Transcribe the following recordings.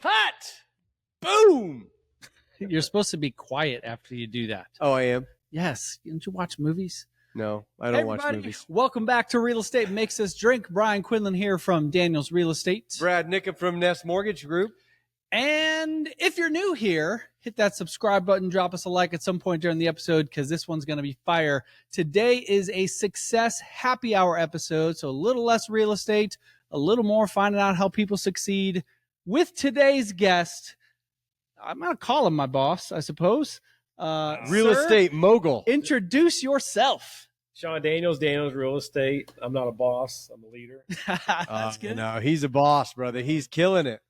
Cut. Boom. You're supposed to be quiet after you do that. Oh, I am? Yes. Didn't you watch movies? No, I don't watch movies. Welcome back to Real Estate Makes Us Drink. Brian Quinlan here from Daniels Real Estate. Brad Nickham from Nest Mortgage Group. And if you're new here, hit that subscribe button, drop us a like at some point during the episode because this one's going to be fire. Today is a success happy hour episode, so a little less real estate, a little more finding out how people succeed. With today's guest, I'm going to call him my boss, I suppose. Real estate mogul. Introduce yourself. Sean Daniels, Daniels Real Estate. I'm not a boss. I'm a leader. That's good. No, he's a boss, brother. He's killing it.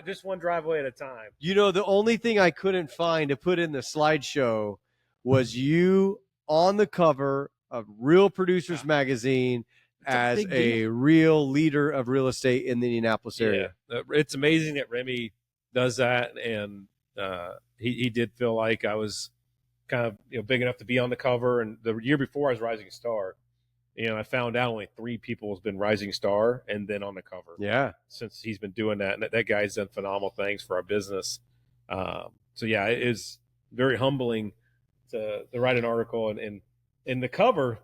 Just one driveway at a time. You know, the only thing I couldn't find to put in the slideshow was you on the cover of Real Producers Magazine as a real leader of real estate in the Indianapolis area. Yeah. It's amazing that Remy does that, and he did feel like I was kind of big enough to be on the cover. And the year before I was Rising Star, I found out only 3 people has been Rising Star and then on the cover. Yeah, since he's been doing that, and that guy's done phenomenal things for our business. So yeah, it is very humbling to write an article and in the cover.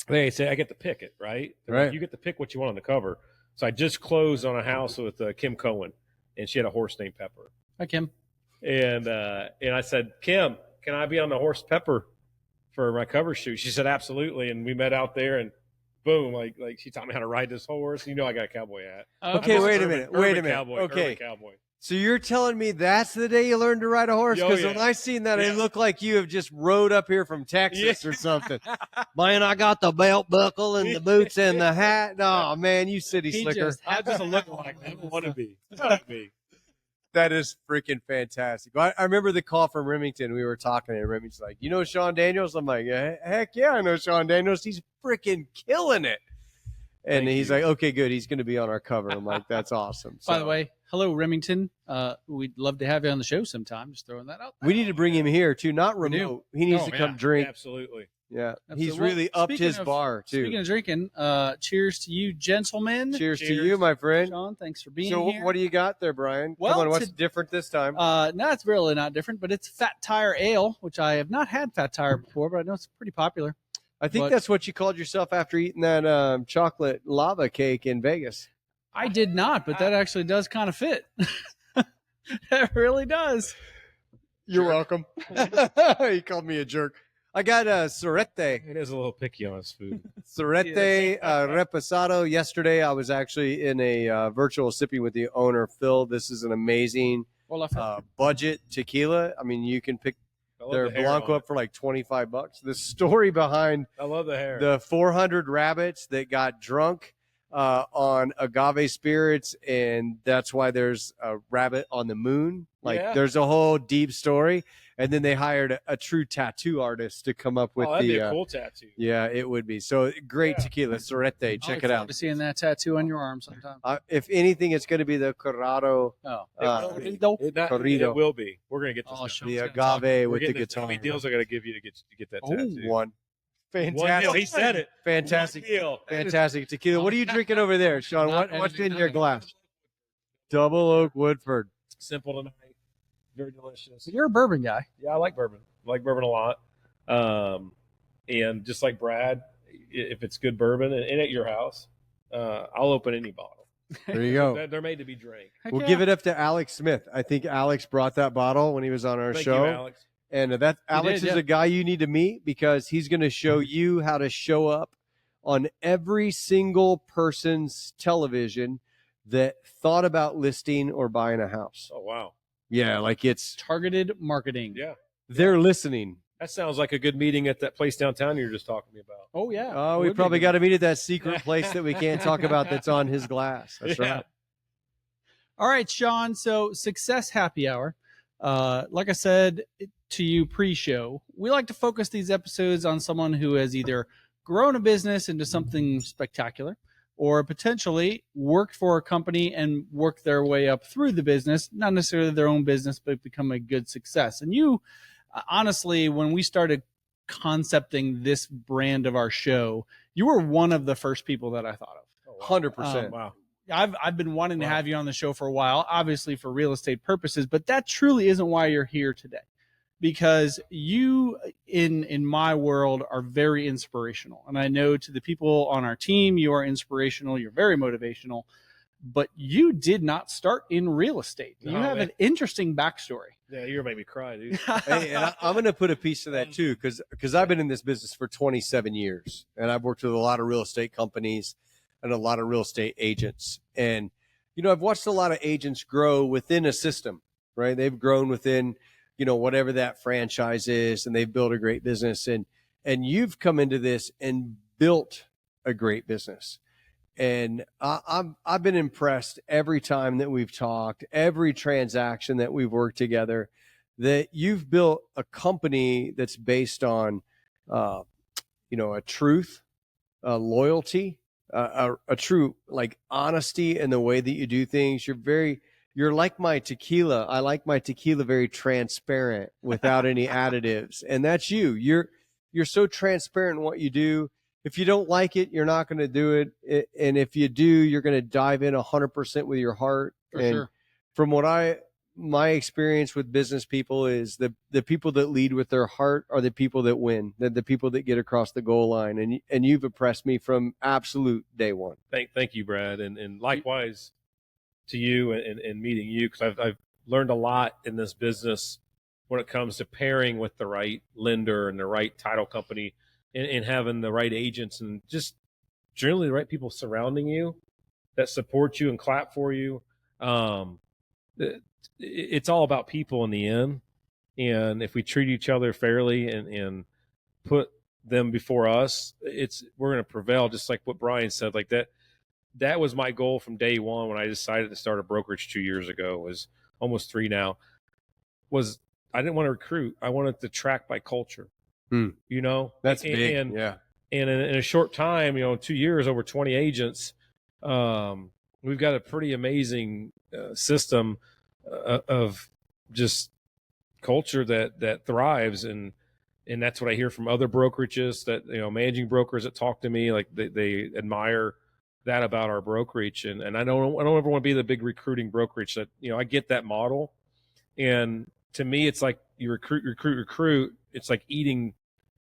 They say I get to pick it, right? Right. You get to pick what you want on the cover. So I just closed on a house with Kim Cohen, and she had a horse named Pepper. Hi, Kim. And I said, Kim, can I be on the horse Pepper for my cover shoot? She said, absolutely. And we met out there, and boom, like she taught me how to ride this horse. I got a cowboy hat. Okay, wait a minute. Cowboy, okay. Cowboy. So you're telling me that's the day you learned to ride a horse? Because when I seen that, it looked like you have just rode up here from Texas or something. Man, I got the belt buckle and the boots and the hat. Oh, man, you city slicker. I just look like that. I want to be. That is freaking fantastic. I remember the call from Remington. We were talking, and Remington's like, you know Sean Daniels? I'm like, heck yeah, I know Sean Daniels. He's freaking killing it. And he's like, okay, good. He's going to be on our cover. I'm like, that's awesome. By the way, hello, Remington. We'd love to have you on the show sometime. Just throwing that out there. We need to bring him here, too. Not remote. He needs to come drink. Absolutely. Yeah. He's really upped his bar, too. Speaking of drinking, cheers to you, gentlemen. Cheers to you, my friend. Sean, thanks for being here. So what do you got there, Brian? Well, come on, what's different this time? No, it's really not different, but it's Fat Tire Ale, which I have not had Fat Tire before, but I know it's pretty popular. I think that's what you called yourself after eating that chocolate lava cake in Vegas. I did not, but that actually does kind of fit. That really does. You're welcome. He called me a jerk. I got a Sorete. It is a little picky on his food. Sorete Reposado. Yesterday, I was actually in a virtual sipping with the owner, Phil. This is an amazing budget tequila. I mean, you can pick their Blanco up for like $25. The story behind I love the hair. The 400 rabbits that got drunk on agave spirits, and that's why there's a rabbit on the moon. There's a whole deep story. And then they hired a true tattoo artist to come up with that'd be a cool tattoo. Yeah, it would be. So great tequila, Sorete. Check it out. Seeing that tattoo on your arm sometime. If anything, it's going to be the Corrado. Corrido. It will be. We're going to get this. The agave with the guitar. How many deals I got to give you to get that tattoo? One. Fantastic. One deal. He said it. Fantastic. One deal. Fantastic tequila. What are you drinking over there, Sean? What's in your glass? Double Oak Woodford. Simple tonight. Very delicious. So you're a bourbon guy. Yeah, I like bourbon. I like bourbon a lot. And just like Brad, if it's good bourbon and at your house, I'll open any bottle. There you go. They're made to be drank. We'll give it up to Alex Smith. I think Alex brought that bottle when he was on our show. Thank you, Alex. And Alex is a guy you need to meet because he's going to show you how to show up on every single person's television that thought about listing or buying a house. Oh, wow. Yeah, like it's targeted marketing. Yeah. They're listening. That sounds like a good meeting at that place downtown you were just talking to me about. Oh, yeah. Oh, we probably got to meet at that secret place that we can't talk about that's on his glass. That's right. All right, Sean. So Success Happy Hour. Like I said to you pre-show, we like to focus these episodes on someone who has either grown a business into something spectacular or potentially worked for a company and worked their way up through the business, not necessarily their own business, but become a good success. And you, honestly, when we started concepting this brand of our show, you were one of the first people that I thought of. Oh, wow. 100%. Wow. I've been wanting to have you on the show for a while, obviously for real estate purposes, but that truly isn't why you're here today. Because you, in my world, are very inspirational. And I know to the people on our team, you are inspirational. You're very motivational. But you did not start in real estate. You have an interesting backstory. Yeah, you're gonna make me cry, dude. Hey, and I'm going to put a piece of that too, because I've been in this business for 27 years, and I've worked with a lot of real estate companies and a lot of real estate agents. And, I've watched a lot of agents grow within a system, right? They've grown within, whatever that franchise is, and they've built a great business. And you've come into this and built a great business. And I've been impressed every time that we've talked, every transaction that we've worked together, that you've built a company that's based on, a truth, loyalty, a true like honesty in the way that you do things. You're like my tequila. I like my tequila very transparent without any additives, and that's you. You're so transparent in what you do. If you don't like it, you're not going to do it. And if you do, you're going to dive in 100% with your heart. For and sure. From my experience with business people is the people that lead with their heart are the people that win. They're the people that get across the goal line. And you've impressed me from absolute day one. Thank you, Brad. And likewise to you and meeting you, because I've learned a lot in this business when it comes to pairing with the right lender and the right title company, and having the right agents and just generally the right people surrounding you that support you and clap for you. It's all about people in the end. And if we treat each other fairly and put them before us, we're going to prevail. Just like what Brian said, like that was my goal from day one when I decided to start a brokerage 2 years ago, was almost 3 now, was I didn't want to recruit. I wanted to track by culture. That's big. And, yeah. And in a short time, 2 years, over 20 agents, we've got a pretty amazing system of just culture that thrives. And that's what I hear from other brokerages that, managing brokers that talk to me, like they admire that about our brokerage. And I don't ever want to be the big recruiting brokerage that, I get that model. And to me, it's like you recruit. It's like eating.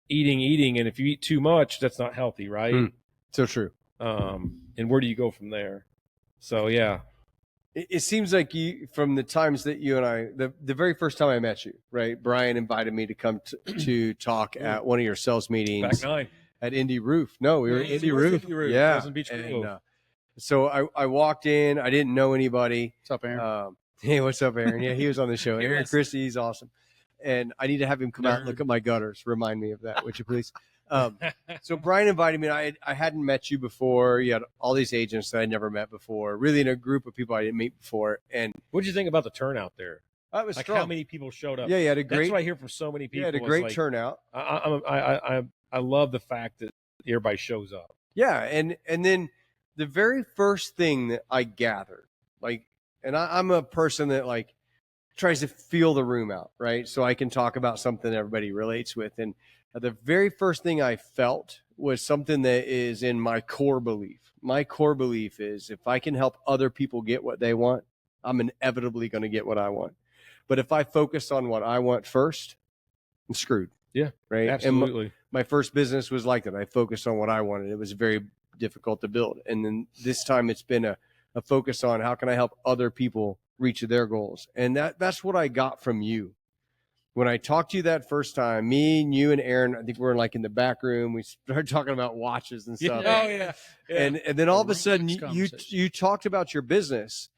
And if you eat too much, that's not healthy, right? So true. And where do you go from there? So, yeah. It seems like from the times that you and I, the very first time I met you, right? Brian invited me to come to talk at one of your sales meetings. Back 9. At Indy Roof. No, we were at Indy Roof. Yeah. Pleasant Beach Grove. So I walked in. I didn't know anybody. What's up, Aaron? Hey, what's up, Aaron? Yeah, he was on the show. Aaron Yes. Christie, he's awesome. And I need to have him come out and look at my gutters. Remind me of that, would you please? So Brian invited me. I hadn't met you before. You had all these agents that I never met before, really in a group of people I didn't meet before. And What did you think about the turnout there? it was Like strong. how many people showed up? Yeah, you had a That's great. what I hear from so many people. You had a It's great like, turnout. I love the fact that everybody shows up. Yeah, and then the very first thing that I gathered, and I'm a person that tries to feel the room out, right? So I can talk about something everybody relates with. And the very first thing I felt was something that is in my core belief. My core belief is if I can help other people get what they want, I'm inevitably going to get what I want. But if I focus on what I want first, I'm screwed. Yeah, right. absolutely. And my first business was like that. I focused on what I wanted. It was very difficult to build. And then this time it's been a focus on how can I help other people reach their goals. And that's what I got from you. When I talked to you that first time, me and you and Aaron, I think we were in the back room. We started talking about watches and stuff. Oh, yeah. And then all of a sudden Conversation. you talked about your business,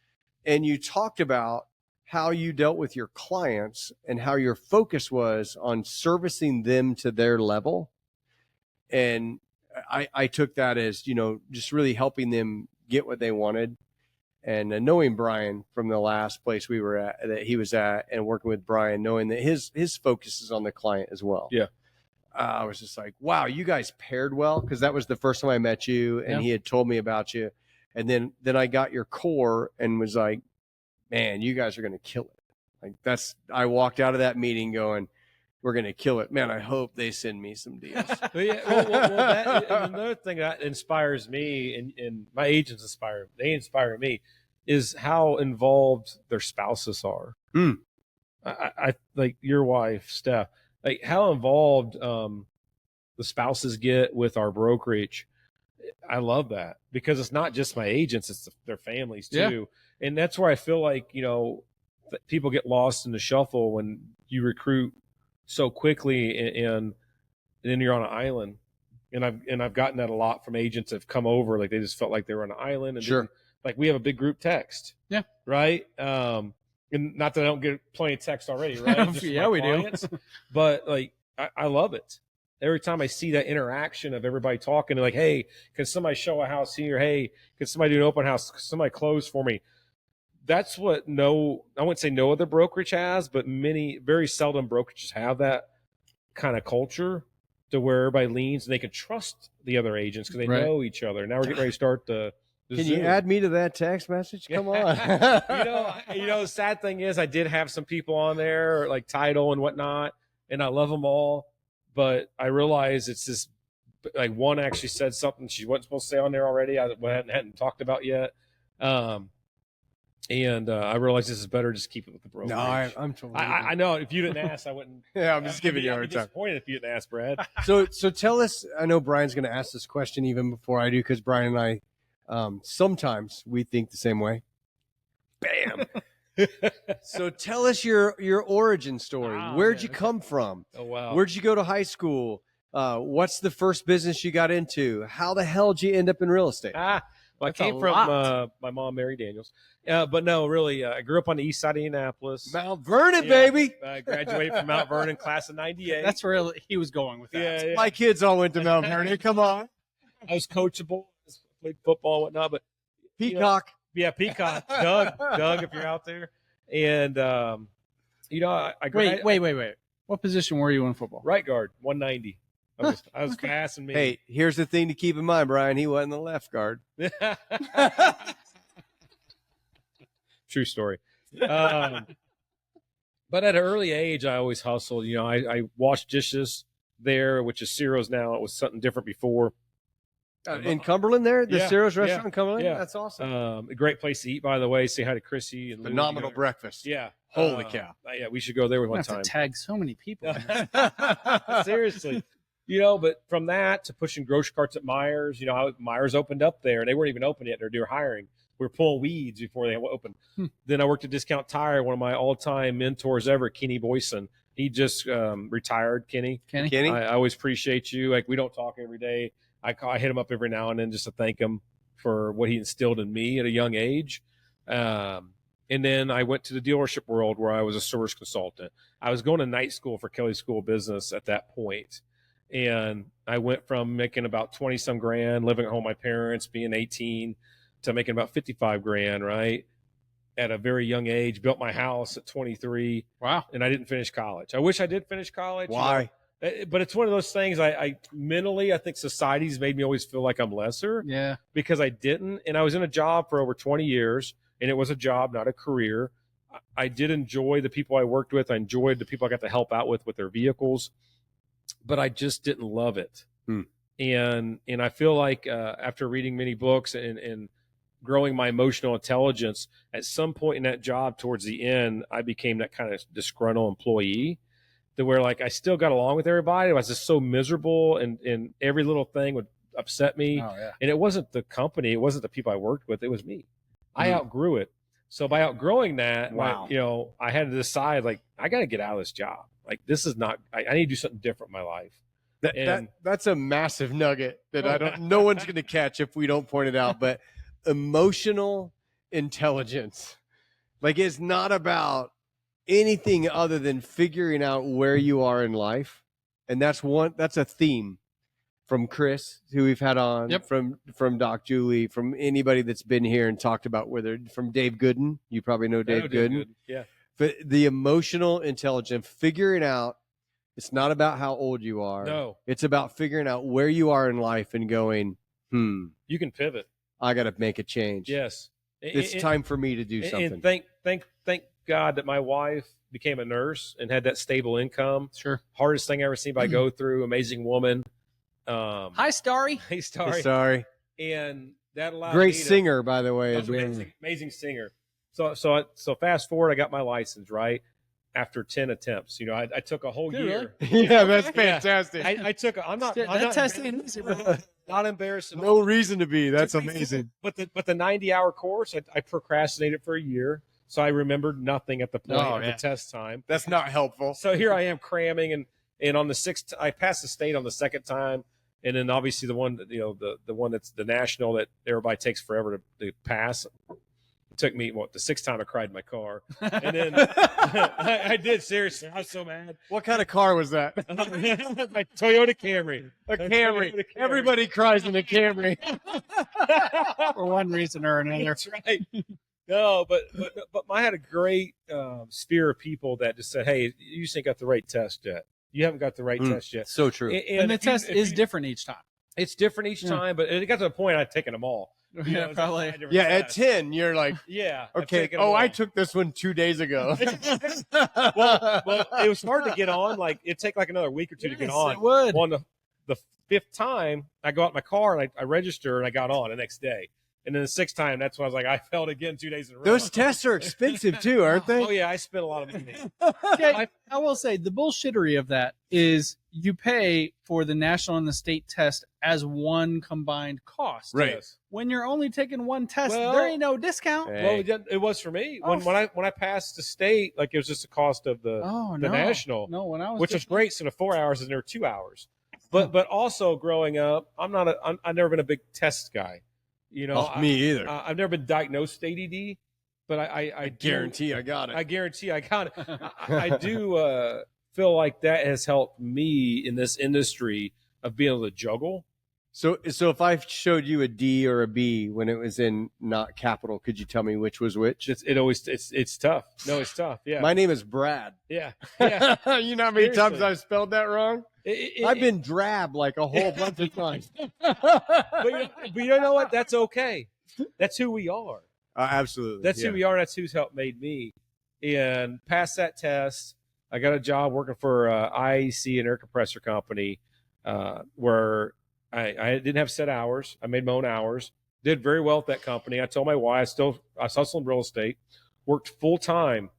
and you talked about how you dealt with your clients and how your focus was on servicing them to their level. And I took that as, just really helping them get what they wanted. And knowing Brian from the last place we were at, that he was at, and working with Brian, knowing that his focus is on the client as well. Yeah. I was just like, wow, you guys paired well. Cause that was the first time I met you, and he had told me about you. And then I got your core and was like, man, you guys are going to kill it. I walked out of that meeting going, we're going to kill it. Man, I hope they send me some deals. But yeah, well, and another thing that inspires me, and my agents inspire me, is how involved their spouses are. Mm. I like your wife, Steph, like how involved the spouses get with our brokerage. I love that because it's not just my agents, it's their families too. Yeah. And that's where I feel like, people get lost in the shuffle when you recruit so quickly and then you're on an island. And I've gotten that a lot from agents that have come over, like they just felt like they were on an island. And sure. Like we have a big group text. Yeah. Right. And not that I don't get plenty of text already, right? Yeah, we clients. Do. But like, I love it. Every time I see that interaction of everybody talking, like, hey, can somebody show a house here? Hey, can somebody do an open house? Can somebody close for me? That's what I wouldn't say no other brokerage has, but very seldom brokerages have that kind of culture to where everybody leans and they can trust the other agents because they know each other. Now we're getting ready to start the Can Zoom. you add me to that text message? Come on. The sad thing is I did have some people on there like Title and whatnot, and I love them all. But I realize it's this, like one actually said something she wasn't supposed to say on there already. I hadn't talked about yet. And I realized this is better just keep it with the brokerage. No, I'm totally. I know if you didn't ask, I wouldn't. Yeah, I'm just giving you a hard time. Disappointed if you didn't ask, Brad. So tell us. I know Brian's going to ask this question even before I do because Brian and I sometimes we think the same way. Bam. So tell us your origin story. Where'd you come from? Oh, wow. Where'd you go to high school? What's the first business you got into? How the hell did you end up in real estate? Well, I came from my mom, Mary Daniels. But no, really, I grew up on the east side of Indianapolis. Mount Vernon, baby. I graduated from Mount Vernon, class of 98. That's where he was going with that. Yeah. My kids all went to Mount Vernon. Come on. I was coachable. I played football and whatnot. But Peacock. Peacock. Doug, if you're out there. And, I Wait. What position were you in football? Right guard, 190. I was fast and mean. Hey, here's the thing to keep in mind, Brian. He wasn't the left guard. True story. But at an early age, I always hustled. I washed dishes there, which is Ciro's now. It was something different before. In Cumberland there? The Ciro's restaurant in Cumberland? Yeah. That's awesome. A great place to eat, by the way. Say hi to Chrissy. And phenomenal breakfast. Yeah. Holy cow. Yeah, we should go there one time. To tag so many people. Seriously. But from that to pushing grocery carts at Myers, Myers opened up there and they weren't even open yet. They were hiring. We were pulling weeds before they opened. Then I worked at Discount Tire, one of my all-time mentors ever, Kenny Boyson. He just retired, Kenny. I always appreciate you. Like, we don't talk every day. I hit him up every now and then just to thank him for what he instilled in me at a young age. And then I went to the dealership world where I was a service consultant. I was going to night school for Kelly School of Business at that point. And I went from making about 20 some grand, living at home with my parents, being 18, to making about 55 grand, right? At a very young age, built my house at 23. Wow. And I didn't finish college. I wish I did finish college. Why? But it's one of those things I mentally, I think society's made me always feel like I'm lesser. Yeah. Because I didn't. And I was in a job for over 20 years, and it was a job, not a career. I did enjoy the people I worked with. I enjoyed the people I got to help out with their vehicles, but I just didn't love it. And I feel like after reading many books and growing my emotional intelligence, at some point in that job towards the end, I became that kind of disgruntled employee. To where like I still got along with everybody. I was just so miserable and every little thing would upset me. Oh, yeah. And it wasn't the company, it wasn't the people I worked with, it was me. I outgrew it. So by outgrowing that, I had to decide like I got to get out of this job. Like this is not. I need to do something different in my life. That's a massive nugget that no one's going to catch if we don't point it out. But emotional intelligence, like, it's not about anything other than figuring out where you are in life. And that's a theme from Chris, who we've had on, from Doc Julie, from anybody that's been here and talked about from Dave Gooden. You probably know Dave Gooden. Yeah. But the emotional intelligence, figuring out, it's not about how old you are. No. It's about figuring out where you are in life and going, you can pivot. I got to make a change. Yes. It's time for me to do something. And God that my wife became a nurse and had that stable income. Sure. Hardest thing I ever seen anybody go through. Amazing woman. Hi, Starry. Hey, Starry. Sorry. And that allowed Great me to, singer, by the way. That was amazing singer. So fast forward, I got my license right after 10 attempts. You know, I took a whole Did you year. Yeah, that's Yeah. fantastic. I took. I'm not. I'm That not test embarrassed- ain't easy, bro. Not embarrassed. At No all. reason to be. That's amazing. But the 90-hour course, I procrastinated for a year, so I remembered nothing at the point Oh, of yeah. the test time. That's not helpful. So here I am cramming, and on the sixth, I passed the state on the second time, and then obviously the one, you know, the one that's the national that everybody takes forever to pass. It took me the sixth time I cried in my car, and then I did seriously. I was so mad. What kind of car was that? My Toyota Camry. A Camry. Everybody cries in a Camry. For one reason or another. That's right. No, but I had a great sphere of people that just said, "Hey, you just ain't got the right test yet. You haven't got the right test yet." So true. And the test is different each time. It's different each time, but it got to the point I'd taken them all. You know, Yeah, it's probably. like 5 different Yeah, at tests. 10, you're like, Yeah. I've okay. taken them Oh, I all. took this one 2 days ago. well, it was hard to get on. Like it'd take like another week or two to get on. It would. Well, on the fifth time, I go out in my car and I register and I got on the next day. And then the sixth time, that's when I was like, I failed again 2 days in a row. Those tests are expensive too, aren't they? Oh yeah, I spent a lot of money. Okay, I will say the bullshittery of that is you pay for the national and the state test as one combined cost. Right. Yes. When you're only taking one test, Well- there ain't no discount. Hey. Well, it was for me Oh, when I passed the state, like it was just the cost of the Oh the no, national, No, when I was which was great. So the 4 hours and there were 2 hours. But also growing up, I've never been a big test guy. You know, Oh, me either. I've never been diagnosed with ADD, but I guarantee I got it. I guarantee I got it. I do feel like that has helped me in this industry of being able to juggle. So if I showed you a D or a B when it was in not capital, could you tell me which was which? It's tough. No, it's tough. Yeah, My name is Brad. yeah, yeah. You know how many times Seriously. I've spelled that wrong? I've been drab like a whole bunch of times. but you know what? That's okay. That's who we are. Absolutely. That's who we are. That's who's helped made me. And past that test, I got a job working for IEC, an air compressor company, where I didn't have set hours. I made my own hours. Did very well at that company. I told my wife I hustled in real estate, worked full time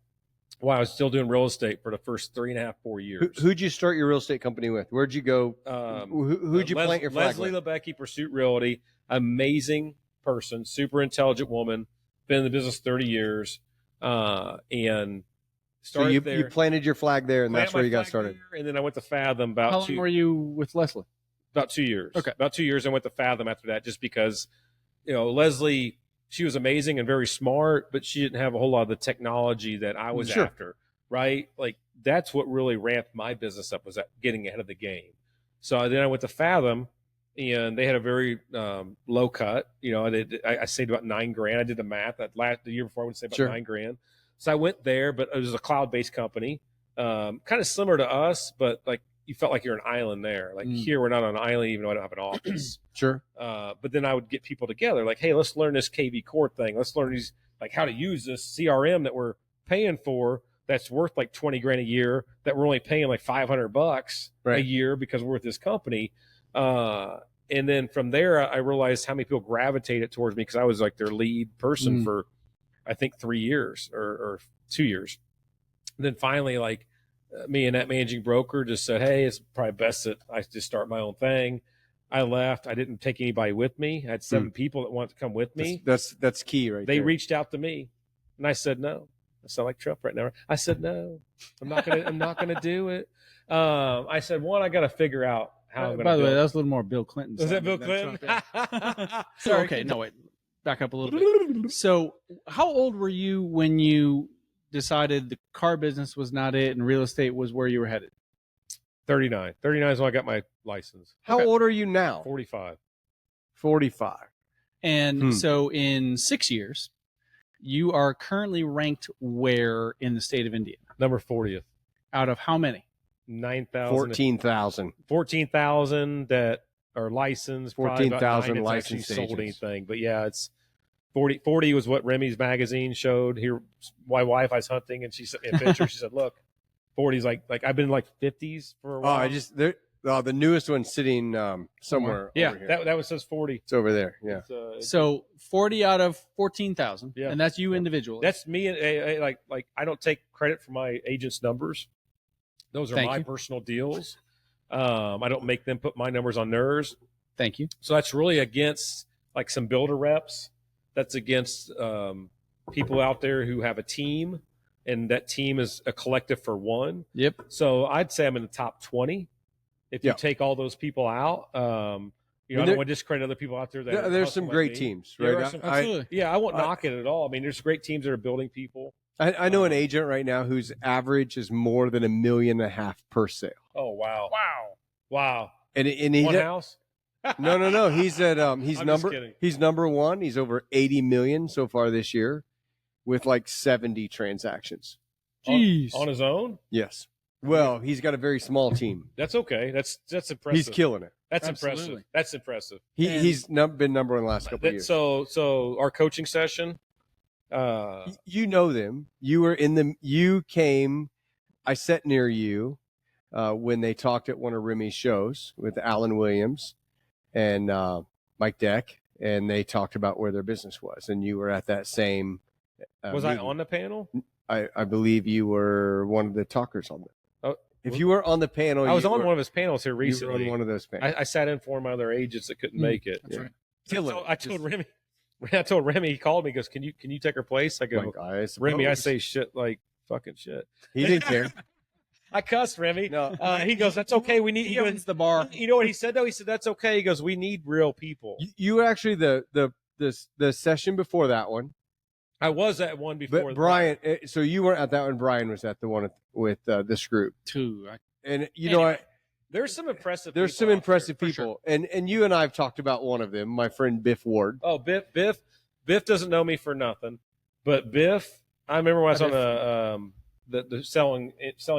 while I was still doing real estate for the first 3.5, 4 years. Who'd you start your real estate company with? Where'd you go? Who'd you plant your flag Leslie with? Lebecki, Pursuit Realty, amazing person, super intelligent woman, been in the business 30 years, and So started you there. planted your flag there, and Plant that's where my you got flag started. there, and then I went to Fathom How about long were you with Leslie? about 2 years. Okay. About 2 years. I went to Fathom after that just because, Leslie, she was amazing and very smart, but she didn't have a whole lot of the technology that I was Sure. after, right? Like that's what really ramped my business up, was that getting ahead of the game. So then I went to Fathom, and they had a very low cut. I saved about $9,000. I did the math. The year before I would say about Sure. $9,000. So I went there, but it was a cloud-based company, kind of similar to us, but like you felt like you're an island there. Like here, we're not on an island, even though I don't have an office. Sure. But then I would get people together, like, hey, let's learn this KV Core thing. Let's learn these, like how to use this CRM that we're paying for. That's worth like $20,000 a year. That we're only paying like $500 a Right. year because we're with this company. And then from there, I realized how many people gravitated towards me because I was like their lead person for, I think, 3 years or 2 years. And then finally, like me and that managing broker just said, hey, it's probably best that I just start my own thing. I left. I didn't take anybody with me. I had 7 people that wanted to come with me. That's key, right? They there. reached out to me, and I said no. I sound like Trump right now. I said no. I'm not gonna do it. I said, one, I got to figure out how I'm gonna. By the do way, it. that was a little more Bill Clinton. Was that Bill than Clinton? Trump. Sorry. Okay, no, wait. Back up a little bit. So, how old were you when you decided the car business was not it and real estate was where you were headed? 39. 39 is when I got my license. How old are you now? 45. 45. And so, in 6 years, you are currently ranked where in the state of Indiana? Number 40th. Out of how many? 9,000. 14,000. 14,000 that are licensed. 14,000 licensed licensed sold agents. anything. But yeah, 40 was what Remy's magazine showed. Here, my wife, I was hunting, and she sent me a picture. She said, "Look, 40's like I've been in like 50s for a while." The newest one's sitting somewhere. Yeah, over here. that one says 40. It's over there. Yeah. So 40 out of 14,000, Yeah. and that's you individually. That's me. And like I don't take credit for my agent's numbers. Those are my personal deals. I don't make them put my numbers on theirs. Thank you. So that's really against like some builder reps. That's against people out there who have a team, and that team is a collective for one. Yep. So I'd say I'm in the top 20 if you take all those people out. I don't want to discredit other people out there. There's some great teams, right? Absolutely. I won't knock it at all. I mean, there's great teams that are building people. I know an agent right now whose average is more than $1.5 million per sale. Oh wow! And he One house? No. He's at he's number one. He's over 80 million so far this year, with like 70 transactions. Jeez. On his own? Yes. Well, he's got a very small team. That's okay. That's impressive. He's killing it. That's Absolutely. impressive. That's impressive. He's been number one the last couple of years. So our coaching session. You know them. You were in them. You came. I sat near you when they talked at one of Remy's shows with Alan Williams and Mike Deck, and they talked about where their business was. And you were at that same. Was meeting. I on the panel? I believe you were one of the talkers on there. Oh, if you were on the panel, I was on one of his panels here recently. You were on one of those panels. I sat in for my other agents that couldn't make it. That's right. I told Remy. He called me. He goes, "Can you take her place?" I go, "Remy, I say shit like fucking shit." He didn't care. I cussed Remy. No. He goes, "That's okay. We need." He owns the bar. You know what he said though? He said, "That's okay." He goes, "We need real people." You were actually the session before that one. I was at one before. But Brian, so you weren't at that one. Brian was at the one with this group. Two. And anyway, there's some impressive. There's some impressive people, and you and I have talked about one of them, my friend Biff Ward. Oh, Biff doesn't know me for nothing, but Biff. I remember when I was on the selling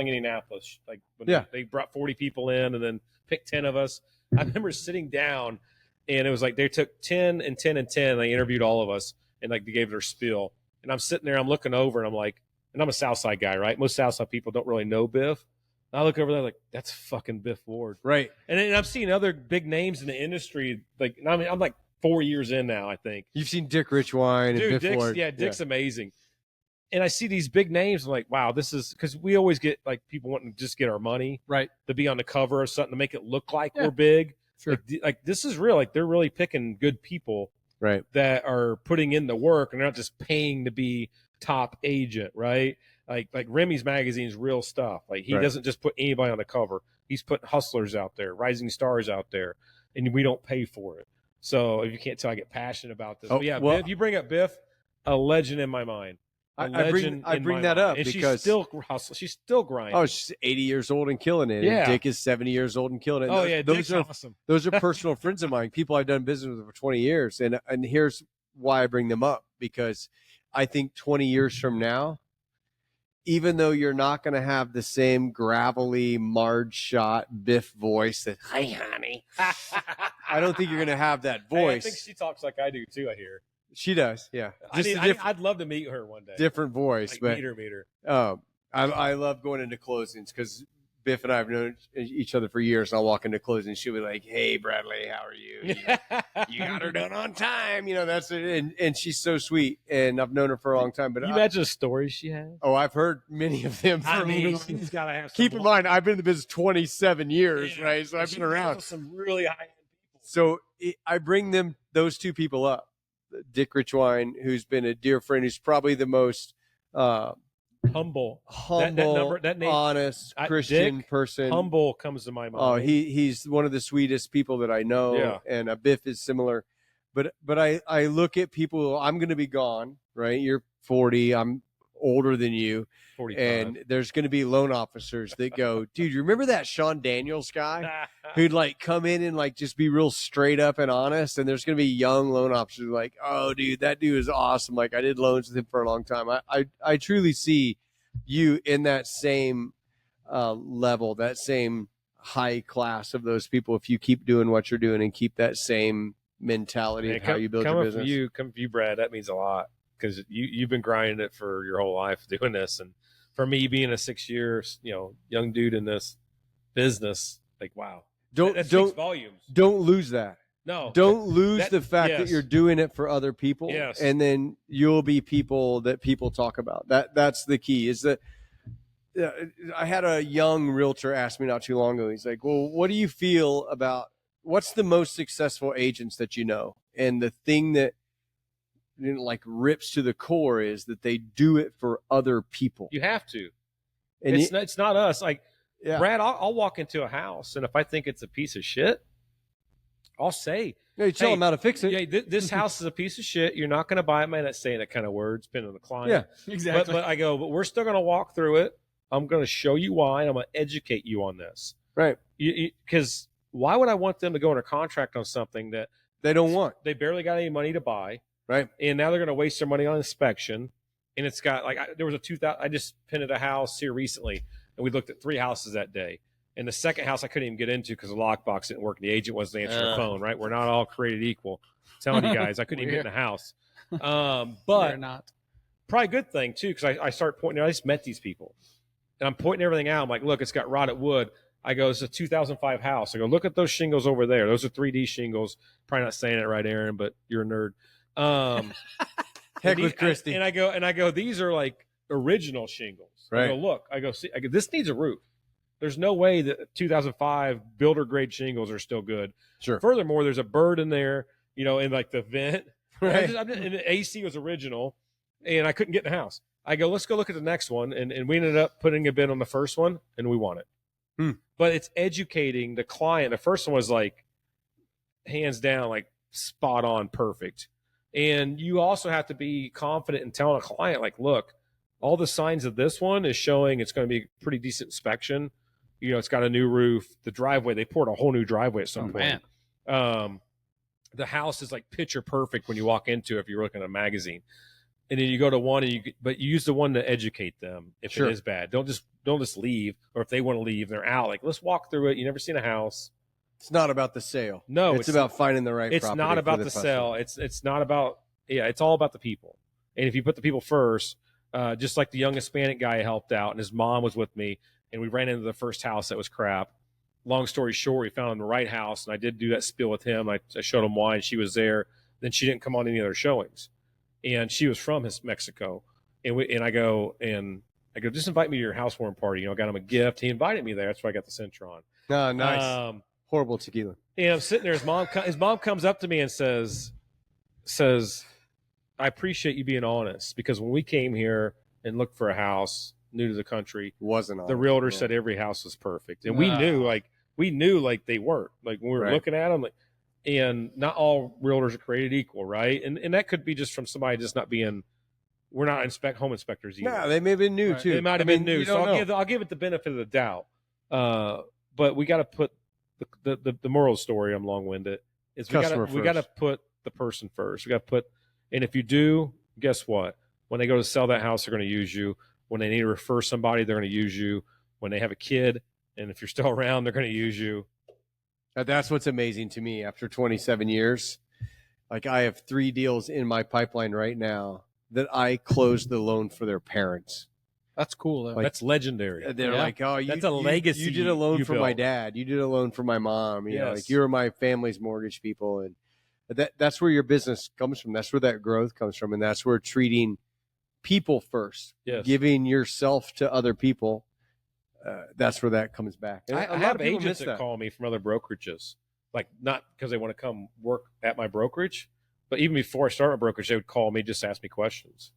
Indianapolis, like when they brought 40 people in and then picked 10 of us. I remember sitting down, and it was like they took 10 and 10 and 10. And they interviewed all of us, and like they gave their spiel. And I'm sitting there, I'm looking over, and I'm like, and I'm a Southside guy, right? Most Southside people don't really know Biff. And I look over there like, that's fucking Biff Ward, right? And then I've seen other big names in the industry. Like, I mean, I'm like 4 years in now, I think. You've seen Dick Richwine and Biff Ward. Yeah, Dick's amazing. And I see these big names. I'm like, wow, this is because we always get like people wanting to just get our money, right? To be on the cover or something to make it look like we're big. Sure. Like this is real. Like they're really picking good people, right? That are putting in the work and they're not just paying to be top agent, right? Like Remy's magazine's real stuff. Like he doesn't just put anybody on the cover. He's putting hustlers out there, rising stars out there, and we don't pay for it. So if you can't tell, I get passionate about this. But yeah, well, Biff, you bring up Biff, a legend in my mind. I bring that up and because she's still hustling. She's still grinding. Oh, she's 80 years old and killing it. Yeah. And Dick is 70 years old and killing it. Oh yeah, those are awesome. Those are personal friends of mine. People I've done business with for 20 years, and here's why I bring them up, because I think 20 years from now, even though you're not going to have the same gravelly Marge shot Biff voice that, "Hi, honey," I don't think you're going to have that voice. Hey, I think she talks like I do too. I hear she does. Yeah, I'd love to meet her one day. Different voice, like, but meet her. I love going into closings because Biff and I have known each other for years. And I'll walk into closings, she'll be like, "Hey, Bradley, how are you? You got her done on time." You know, that's it. And she's so sweet, and I've known her for a long time. But you imagine the stories she has? Oh, I've heard many of them. She's got to have. Keep in mind, I've been in the business 27 years, right? So I've been around some really high-end people. So I bring those two people up. Dick Richwine, who's been a dear friend, who's probably the most humble, that name, honest Christian Dick, person. Humble comes to my mind. Oh, he's one of the sweetest people that I know. Yeah. And Biff is similar. But I look at people. I'm going to be gone, right? You're 40. I'm older than you. 45. And there's going to be loan officers that go, "Dude, you remember that Sean Daniels guy who'd like come in and like just be real straight up and honest?" And there's going to be young loan officers like, "Oh, dude, that dude is awesome. Like I did loans with him for a long time." I truly see you in that same level, that same high class of those people. If you keep doing what you're doing and keep that same mentality Man, of how you build your business. Coming from you, Brad, that means a lot because you've been grinding it for your whole life doing this. And for me, being a 6 year, young dude in this business, like, wow. That speaks volumes. Don't lose that. No. Don't lose the fact that you're doing it for other people. Yes. And then you'll be people that people talk about. That's the key is that I had a young realtor ask me not too long ago. He's like, well, what do you feel about what's the most successful agents that you know? And the thing that like rips to the core is that they do it for other people. You have to. And it's not us. Like, yeah. Brad, I'll walk into a house, and if I think it's a piece of shit, I'll say, you tell them how to fix it. Yeah, this house is a piece of shit. You're not going to buy it. Man, not saying that kind of words, depending on the client. Yeah, exactly. But I go, but we're still going to walk through it. I'm going to show you why. I'm going to educate you on this. Right. Because why would I want them to go under contract on something that they don't want? They barely got any money to buy. Right. And now they're going to waste their money on inspection. And it's got there was I just painted a house here recently, and we looked at 3 houses that day. And the second house I couldn't even get into because the lockbox didn't work and the agent wasn't answering the phone, right? We're not all created equal. I'm telling you guys, I couldn't even get in the house. But we're not. Probably a good thing, too, because I start pointing out, I just met these people. And I'm pointing everything out. I'm like, look, it's got rotted wood. I go, it's a 2005 house. I go, look at those shingles over there. Those are 3D shingles. Probably not saying it right, Aaron, but you're a nerd. Heck with Christy. And I go, these are like original shingles. Right. I go, look, see, this needs a roof. There's no way that 2005 builder grade shingles are still good. Sure. Furthermore, there's a bird in there, in like the vent. Right. And the AC was original, and I couldn't get in the house. I go, let's go look at the next one. And we ended up putting a bid on the first one, and we won it. But it's educating the client. The first one was like, hands down, like spot on perfect. And you also have to be confident in telling a client, like, look, all the signs of this one is showing it's going to be a pretty decent inspection. It's got a new roof. The driveway, they poured a whole new driveway at some point. Man. The house is like picture perfect when you walk into it if you're looking at a magazine. And then you go to one, but you use the one to educate them if it is bad. Don't just leave, or if they want to leave, they're out. Like, let's walk through it. You never seen a house. It's not about the sale. No, it's about finding the right. It's not about the sale. It's not about. Yeah, it's all about the people. And if you put the people first, just like the young Hispanic guy helped out, and his mom was with me, and we ran into the first house that was crap. Long story short, we found him the right house, and I did do that spiel with him. I showed him why, and she was there. Then she didn't come on any other showings. And she was from Mexico. And I go, just invite me to your housewarming party. I got him a gift. He invited me there. That's why I got the Centron. Oh, nice. Horrible tequila. And I'm sitting there. His mom comes up to me and says, I appreciate you being honest, because when we came here and looked for a house new to the country, the realtor said every house was perfect. And we knew they weren't. Like, when we were looking at them, like, and not all realtors are created equal, right? And that could be just from somebody just not being. We're not home inspectors either. No, they may have been new too. They might have been new, so I'll give it the benefit of the doubt. But we got to put the moral story. I'm long-winded. Is we got to put the person first. We got to put, and if you do, guess what? When they go to sell that house, they're going to use you. When they need to refer somebody, they're going to use you. When they have a kid, and if you're still around, they're going to use you. That's what's amazing to me after 27 years. Like, I have 3 deals in my pipeline right now that I closed the loan for their parents. That's cool, though. Like, that's legendary. They're like, oh, that's a legacy. You did a loan for my dad. You did a loan for my mom. You know, like, you're my family's mortgage people. And that's where your business comes from. That's where that growth comes from. And that's where treating people first, giving yourself to other people. That's where that comes back. And I have agents that call me from other brokerages, like, not because they want to come work at my brokerage, but even before I start my brokerage, they would call me, just ask me questions.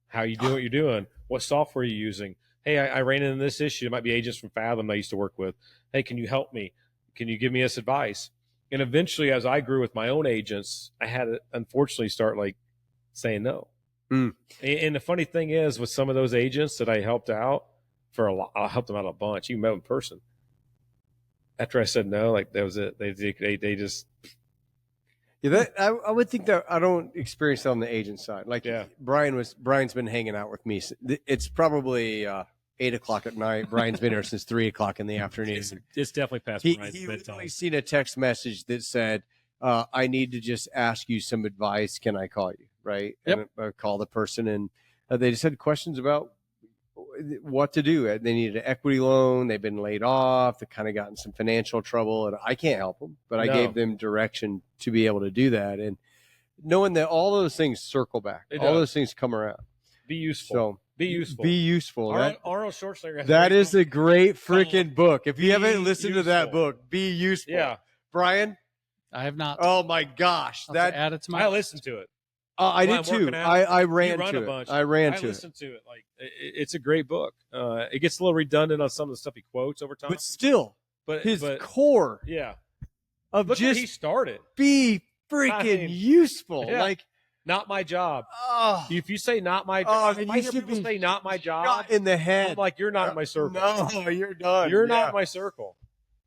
How you doing? What you're doing? What software are you using? Hey, I ran into this issue. It might be agents from Fathom I used to work with. Hey, can you help me? Can you give me this advice? And eventually, as I grew with my own agents, I had to unfortunately start like saying no. And the funny thing is, with some of those agents that I helped out for a lot, I helped them out a bunch. You met them in person. After I said no, like, that was it. They just. Yeah, I would think that I don't experience that on the agent side. Like, Brian's been hanging out with me. It's probably 8:00 at night. Brian's been here since 3:00 in the afternoon. It's definitely past Brian's He bedtime. seen a text message that said, I need to just ask you some advice. Can I call you? Right. Yep. And I call the person, and they just had questions about what to do. They needed an equity loan. They've been laid off. They kind of got in some financial trouble, and I can't help them, but I gave them direction to be able to do that. And knowing that all those things circle back, all those things come around. Be useful. So be useful. Be useful. Arnold Schwarzenegger. That is a great freaking book. If you haven't listened to that book, Be Useful. Yeah. Brian? I have not. Oh my gosh. I'll have to add it to my. I listened to it. I did too. I ran to it. I listened to it. Like it's a great book. It gets a little redundant on some of the stuff he quotes over time, but still, his core, of look just where he started. Be freaking useful. Yeah. Like, not my job. Oh, if you say not my job, and I you hear should people say not my job. Shot in the head. I'm like, you're not in my circle. No, you're done. You're not in my circle.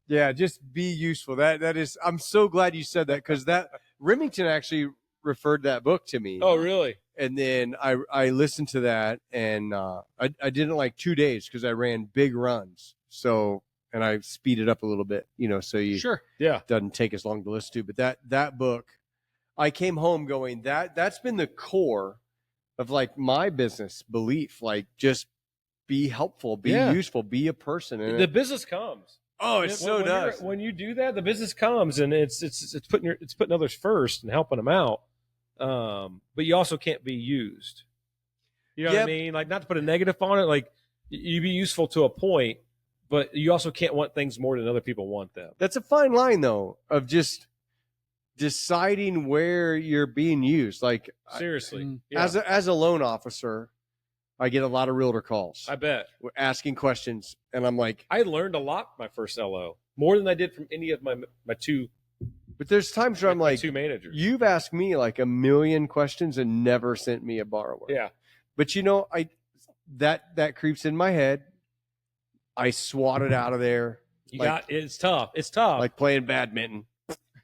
Yeah, just be useful. That is. I'm so glad you said that, because that Remington actually referred that book to me. Oh, really? And then I listened to that, and I did it in like 2 days because I ran big runs. So, and I speeded up a little bit, so you doesn't take as long to listen to. But that book, I came home going, that's been the core of like my business belief. Like, just be helpful, be useful, be a person. And the business comes. Oh, it so does. When you do that, the business comes, and it's putting others first and helping them out. But you also can't be used. You know what I mean? Like, not to put a negative on it. Like, you be useful to a point, but you also can't want things more than other people want them. That's a fine line, though, of just deciding where you're being used. Like, seriously, as a loan officer, I get a lot of realtor calls. I bet, asking questions, and I'm like, I learned a lot my first LO, more than I did from any of my two. But there's times where I'm like, two managers. You've asked me like a million questions and never sent me a borrower. Yeah. But that creeps in my head. I swat it out of there. It's tough. It's tough. Like playing badminton.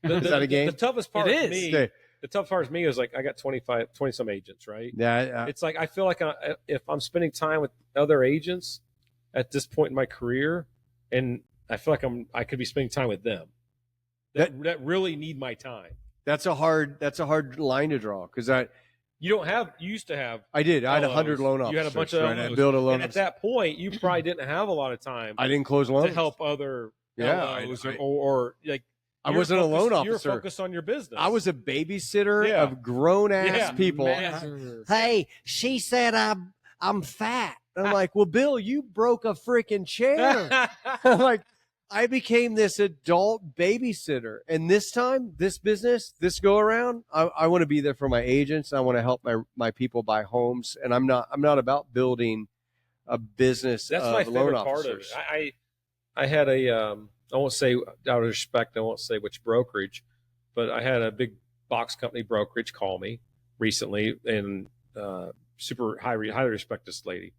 Is that a game? The toughest part It of is. me. The tough part of me is like I got 20 some agents, right? Yeah. It's like I feel like if I'm spending time with other agents at this point in my career, and I feel like I could be spending time with them. That really need my time. That's a hard line to draw, because you used to have. I did. I had LOs. 100 loan officers. You had a bunch of I built a loan. And at that point, you probably didn't have a lot of time. I didn't close loans to help other LOs or like. I wasn't a loan officer. You're focused on your business. I was a babysitter of grown ass people. Hey, she said I'm fat. I'm like, well, Bill, you broke a freaking chair. I'm like, I became this adult babysitter. And this time, this business, this go around, I want to be there for my agents. I want to help my people buy homes. And I'm not about building a business. That's of my loan favorite officers. part of it. I had I won't say, out of respect, I won't say which brokerage, but I had a big box company brokerage call me recently, and super highly respect this lady,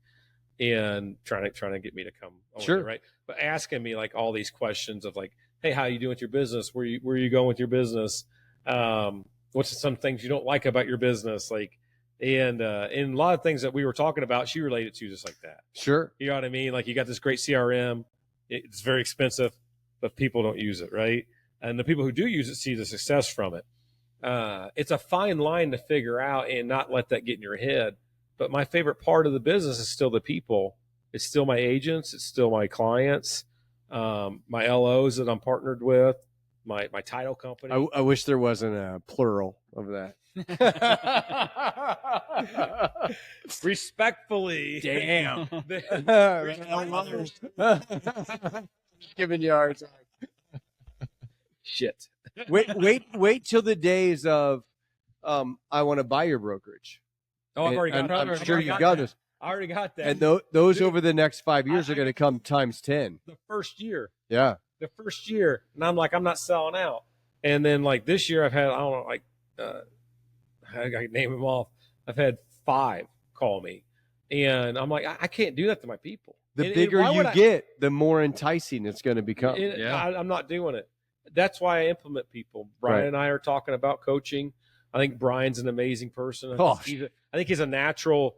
and trying to get me to come over, right? But asking me like all these questions of like, hey, how you doing with your business? Where you going with your business? What's some things you don't like about your business? Like, and a lot of things that we were talking about, she related to just like that. Sure. You know what I mean? Like, you got this great CRM. It's very expensive, but people don't use it, right? And the people who do use it see the success from it. It's a fine line to figure out and not let that get in your head. But my favorite part of the business is still the people. It's still my agents. It's still my clients, my LOs that I'm partnered with, my title company. I wish there wasn't a plural of that. Respectfully. Damn. Giving you a hard time. Shit. Wait till the days of I want to buy your brokerage. Oh, I've already got that. I'm sure you've got this. I already got that. And those over the next 5 years are going to come times 10. The first year. Yeah. The first year. And I'm like, I'm not selling out. And then like this year I've had, I don't know, like I can name them off. I've had 5 call me. And I'm like, I can't do that to my people. The bigger you get, the more enticing it's going to become. I'm not doing it. That's why I implement people. Brian and I are talking about coaching. I think Brian's an amazing person. I think he's a natural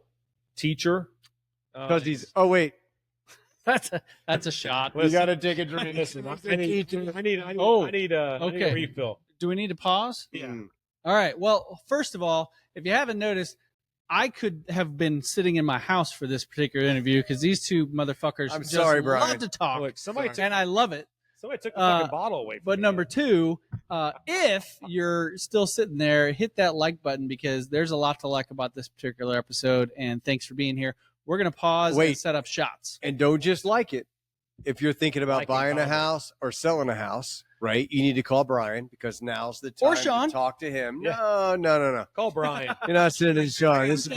teacher. Because oh wait, that's a shot. You got to take a drink. Listen, I need a refill. Do we need to pause? Yeah. All right. Well, first of all, if you haven't noticed, I could have been sitting in my house for this particular interview because these two motherfuckers I'm just sorry, love Brian. to talk. Look, somebody and I love it. took the fucking bottle away from But me. number two, if you're still sitting there, hit that like button because there's a lot to like about this particular episode. And thanks for being here. We're going to pause and set up shots. And don't just like it. If you're thinking about Like buying and a comment. house or selling a house, right, you need to call Brian because now's the time Or Sean. to talk to him. Yeah. No. Call Brian. You're not sitting Sean. This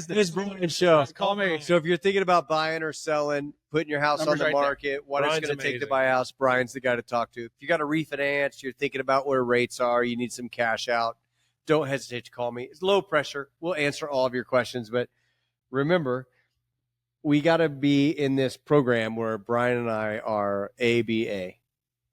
is Brian's show. Call me. So if you're thinking about buying or selling, putting your house Numbers on the right there. market, what Brian's it's going to take to amazing. buy a house, Brian's the guy to talk to. If you got a refinance, you're thinking about where rates are, you need some cash out, don't hesitate to call me. It's low pressure. We'll answer all of your questions. But remember, we got to be in this program where Brian and I are ABA.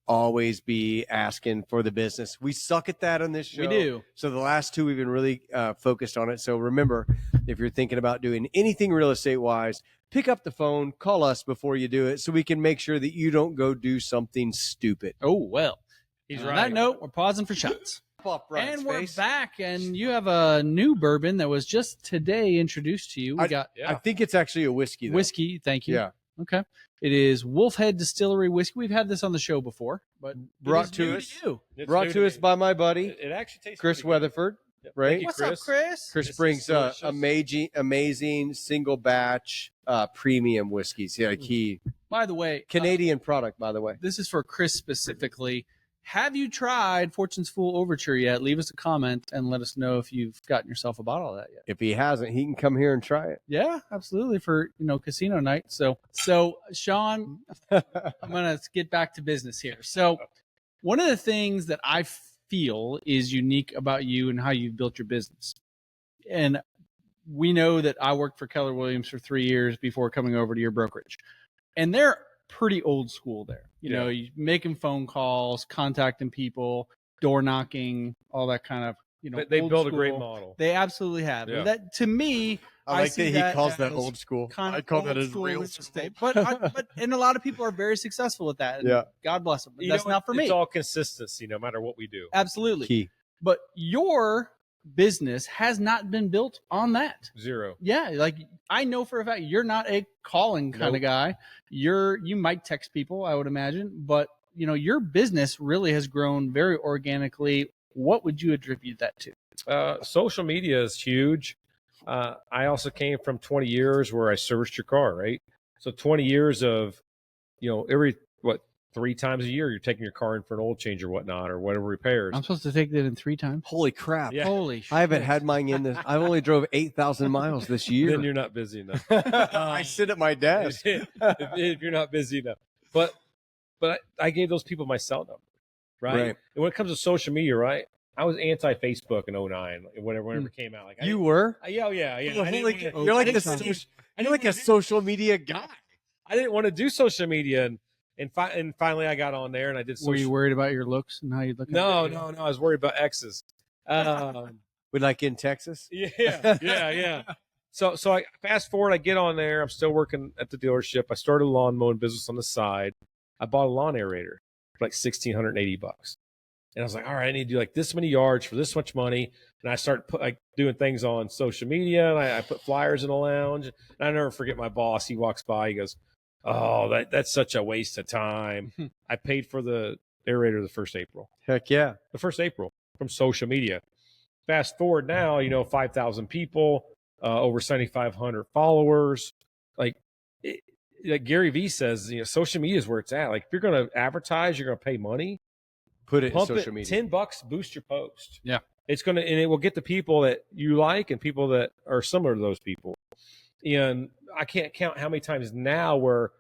Always be asking for the business. We suck at that on this show. We do. So the last two, we've been really focused on it. So remember, if you're thinking about doing anything real estate wise, pick up the phone, call us before you do it so we can make sure that you don't go do something stupid. Oh, well. He's On right. that note, we're pausing for shots. Off Brian's And we're face. back, and you have a new bourbon that was just today introduced to you. We got Yeah. I think it's actually a whiskey. Though. whiskey. Thank you. Yeah. Okay. It is Wolfhead Distillery whiskey. We've had this on the show before, but Brought it is to new us. you. It's Brought new to us me. by my buddy, It actually tastes Chris pretty good. Weatherford, Yep. right? Thank you, What's Chris. up, Chris? Chris This brings is delicious. amazing single batch premium whiskeys. Yeah, key By the way, Canadian product, by the way. this is for Chris specifically. Have you tried Fortune's Fool Overture yet? Leave us a comment and let us know if you've gotten yourself a bottle of that yet. If he hasn't, he can come here and try it. Yeah, absolutely. For casino night. So Sean, I'm gonna get back to business here. So one of the things that I feel is unique about you and how you've built your business, and we know that I worked for Keller Williams for 3 years before coming over to your brokerage, and they're pretty old school there. You making phone calls, contacting people, door knocking, all that kind of They old built a school. great model. They absolutely have. Yeah. That to me, I like see that he calls as that old school. kind I of call old that as school real real school. estate. But and a lot of people are very successful at that. And Yeah. God bless them. But You that's know, not for me. It's all consistency, no matter what we do. Absolutely. Key. But your business has not been built on that. Zero. Yeah, like I know for a fact you're not a calling kind Nope. of guy. You might text people, I would imagine, but your business really has grown very organically. What would you attribute that to? Social media is huge. I also came from 20 years where I serviced your car, right? So 20 years of, every 3 times a year you're taking your car in for an oil change or whatnot or whatever repairs. I'm supposed to take that in 3 times. Holy crap. Yeah. Holy shit. I haven't had mine in this. I've only drove 8,000 miles this year. Then you're not busy enough. I sit at my desk. if you're not busy enough. But I gave those people my cell number, right? Right. And when it comes to social media, right? I was anti-Facebook in 09, whenever it came out. Like You were? yeah. I Holy- didn't you're like wanna- you're like a social media guy. I didn't want to do social media, and finally I got on there and I did. Were you Social... worried about your looks and how you look? No. I was worried about exes. We like in Texas. Yeah. So I fast forward. I get on there. I'm still working at the dealership. I started a lawn mowing business on the side. I bought a lawn aerator for like $1,680. And I was like, all right, I need to do like this many yards for this much money. And I started doing things on social media. And I put flyers in the lounge. And I never forget my boss. He walks by. He goes, oh, that's such a waste of time. I paid for the aerator the 1st April. Heck yeah. The 1st April from social media. Fast forward now, 5,000 people, over 7,500 followers. Like Gary Vee says, social media is where it's at. Like if you're going to advertise, you're going to pay money. Put it in Pump social it, media. $10 boost your post. Yeah. It's going to, and it will get the people that you like and people that are similar to those people. And I can't count how many times now where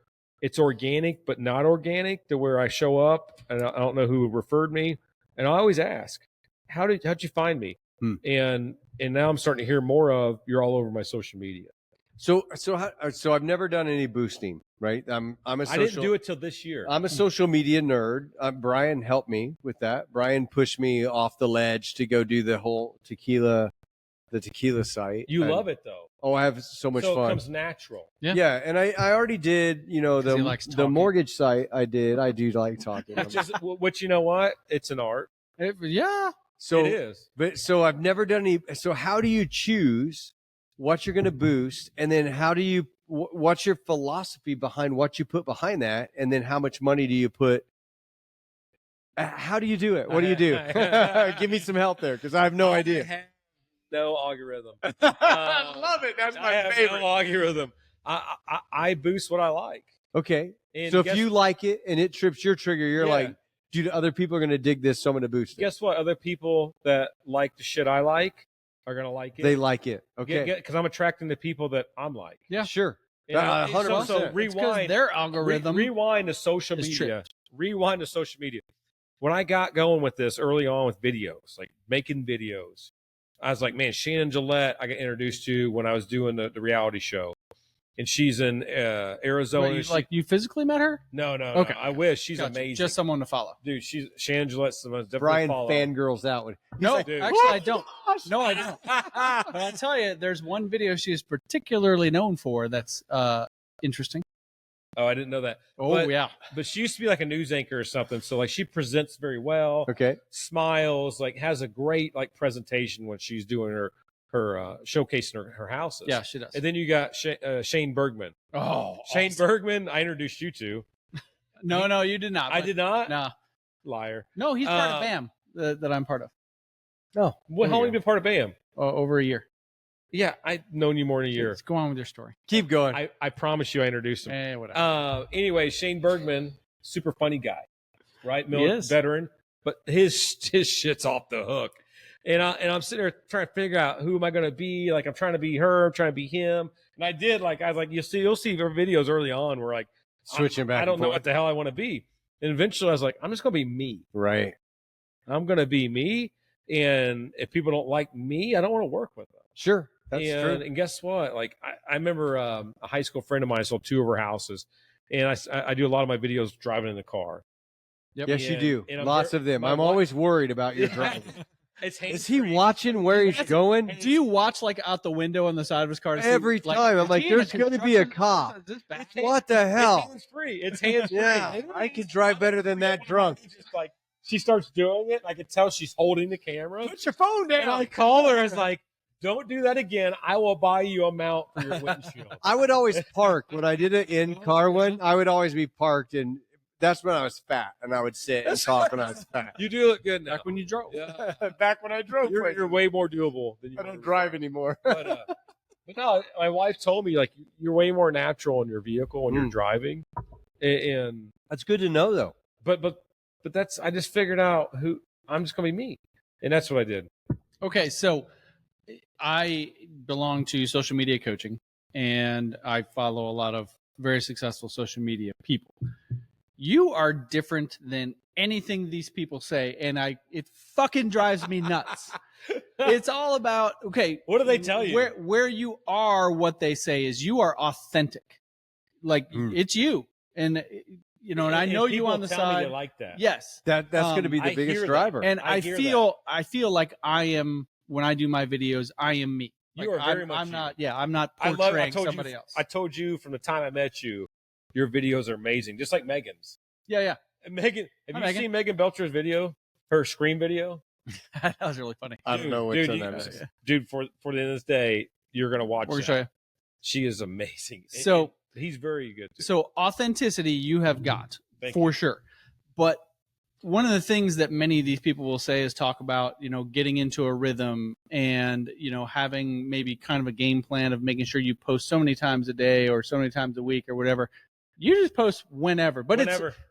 it's organic, but not organic, to where I show up and I don't know who referred me. And I always ask, how'd you find me? And now I'm starting to hear more of, you're all over my social media. So I've never done any boosting, right? I'm a social, I didn't do it till this year. I'm a social media nerd. Brian helped me with that. Brian pushed me off the ledge to go do the whole tequila site. You love it though. Oh, I have so much so fun. it comes natural. Yeah, and I already did, he likes the talking. mortgage site I did. I do like talking. Which you know what? It's an art. Yeah. So it is. But so I've never done any. So how do you choose what you're going to boost, and then how do you? What's your philosophy behind what you put behind that, and then how much money do you put? How do you do it? What do you do? Give me some help there, because I have no idea. Have no algorithm. I love it. That's I my have favorite. no algorithm. I boost what I like. Okay. And So if guess- you like it and it trips your trigger, you're Yeah. like, dude, other people are going to dig this, so I'm going to boost it. guess what? Other people that like the shit I like are gonna like it. They like it. Okay. because I'm attracting the people that I'm like. Yeah. Sure. And 100%. So It's 'cause rewind. their algorithm. Rewind to social is media. Rewind to social media. When I got going with this early on with videos, like making videos, I was like, man, Shannon Gillette, I got introduced to when I was doing the reality show. And she's in Arizona. Wait, you physically met her? No. Okay. I wish. She's Gotcha. amazing. Just someone to follow. Dude, Shannon Gillette's the most definitely Brian follow. fangirls out when he's No, like, dude. actually, I don't. No, I don't. But I'll tell you, there's one video she is particularly known for that's interesting. Oh, I didn't know that. Oh, But- yeah. But she used to be like a news anchor or something. So like she presents very well, okay. smiles, like has a great like presentation when she's doing her showcasing her houses. Yeah, she does. And then you got Shane Bergman. Oh, Shane awesome. Bergman, I introduced you to. No, you did not. I but- did not. Nah. Liar. No, he's part of Uh, BAM that I'm part of. No. Well, how long have you been part of BAM? Over a year. Yeah, I've known you more than a year. Let's go on with your story. Keep going. I promise you I introduced him. Whatever. Anyway, Shane Bergman, super funny guy, right? He is. Veteran, but his shit's off the hook. And I'm sitting there trying to figure out who am I going to be? Like I'm trying to be her, I'm trying to be him. And I was like, you'll see our videos early on where like Switching back. I don't and know forth. what the hell I want to be. And eventually I was like, I'm just going to be me. Right. I'm going to be me. And if people don't like me, I don't want to work with them. Sure. That's true. And guess what? Like I remember a high school friend of mine sold 2 of her houses, and I do a lot of my videos driving in the car. Yep. Yes, you do. and I'm Lots very- of them. my I'm wife- always worried about your driving. It's Is he watching where he's going? Do you watch like out the window on the side of his car? To see, Every like, time. I'm is like, he in there's going to be a construction cop. process? Is this bad? What the hell? It's hands free. It's hands free. Yeah, I could drive better than that drunk. Just like she starts doing it, I can tell she's holding the camera. Put your phone And I call her. I was like, "Don't do that again. I will buy you a mount for your windshield." I would always park when I did an in-car one. I would always be parked, and that's when I was fat, and I would sit and talk when I was fat. You do look good now. Back when you drove. Yeah. Back when I drove, You're way more doable than you. I were don't before. drive anymore. But no, my wife told me like you're way more natural in your vehicle when you're driving, and That's good to know, though. but that's I just figured out who I'm just gonna be me, and that's what I did. Okay, so I belong to social media coaching, and I follow a lot of very successful social media people. You are different than anything these people say, and it fucking drives me nuts. It's all about What do they tell you? Where you are, what they say is you are authentic. Like it's you, and and I know you people on the tell me side. they like that. Yes, That's going to be the I biggest hear that. driver. and I I hear feel like I am when I do my videos. I am me. You Like, are very much I'm you. not. Yeah, I'm not I portraying told somebody you, else. I told you from the time I met you, your videos are amazing, just like Megan's. yeah. And Megan, have Hi, you Megan. seen Megan Belcher's video? Her screen video? That was really funny. I don't know which dude, one you- that is. Dude, for the end of this day, you're gonna watch We're gonna that. show you. She is amazing. So- And he's very good too. So authenticity you have got Thank for sure, but one of the things that many of these people will say is talk about getting into a rhythm and having maybe kind of a game plan of making sure you post so many times a day or so many times a week or whatever. You just post whenever, but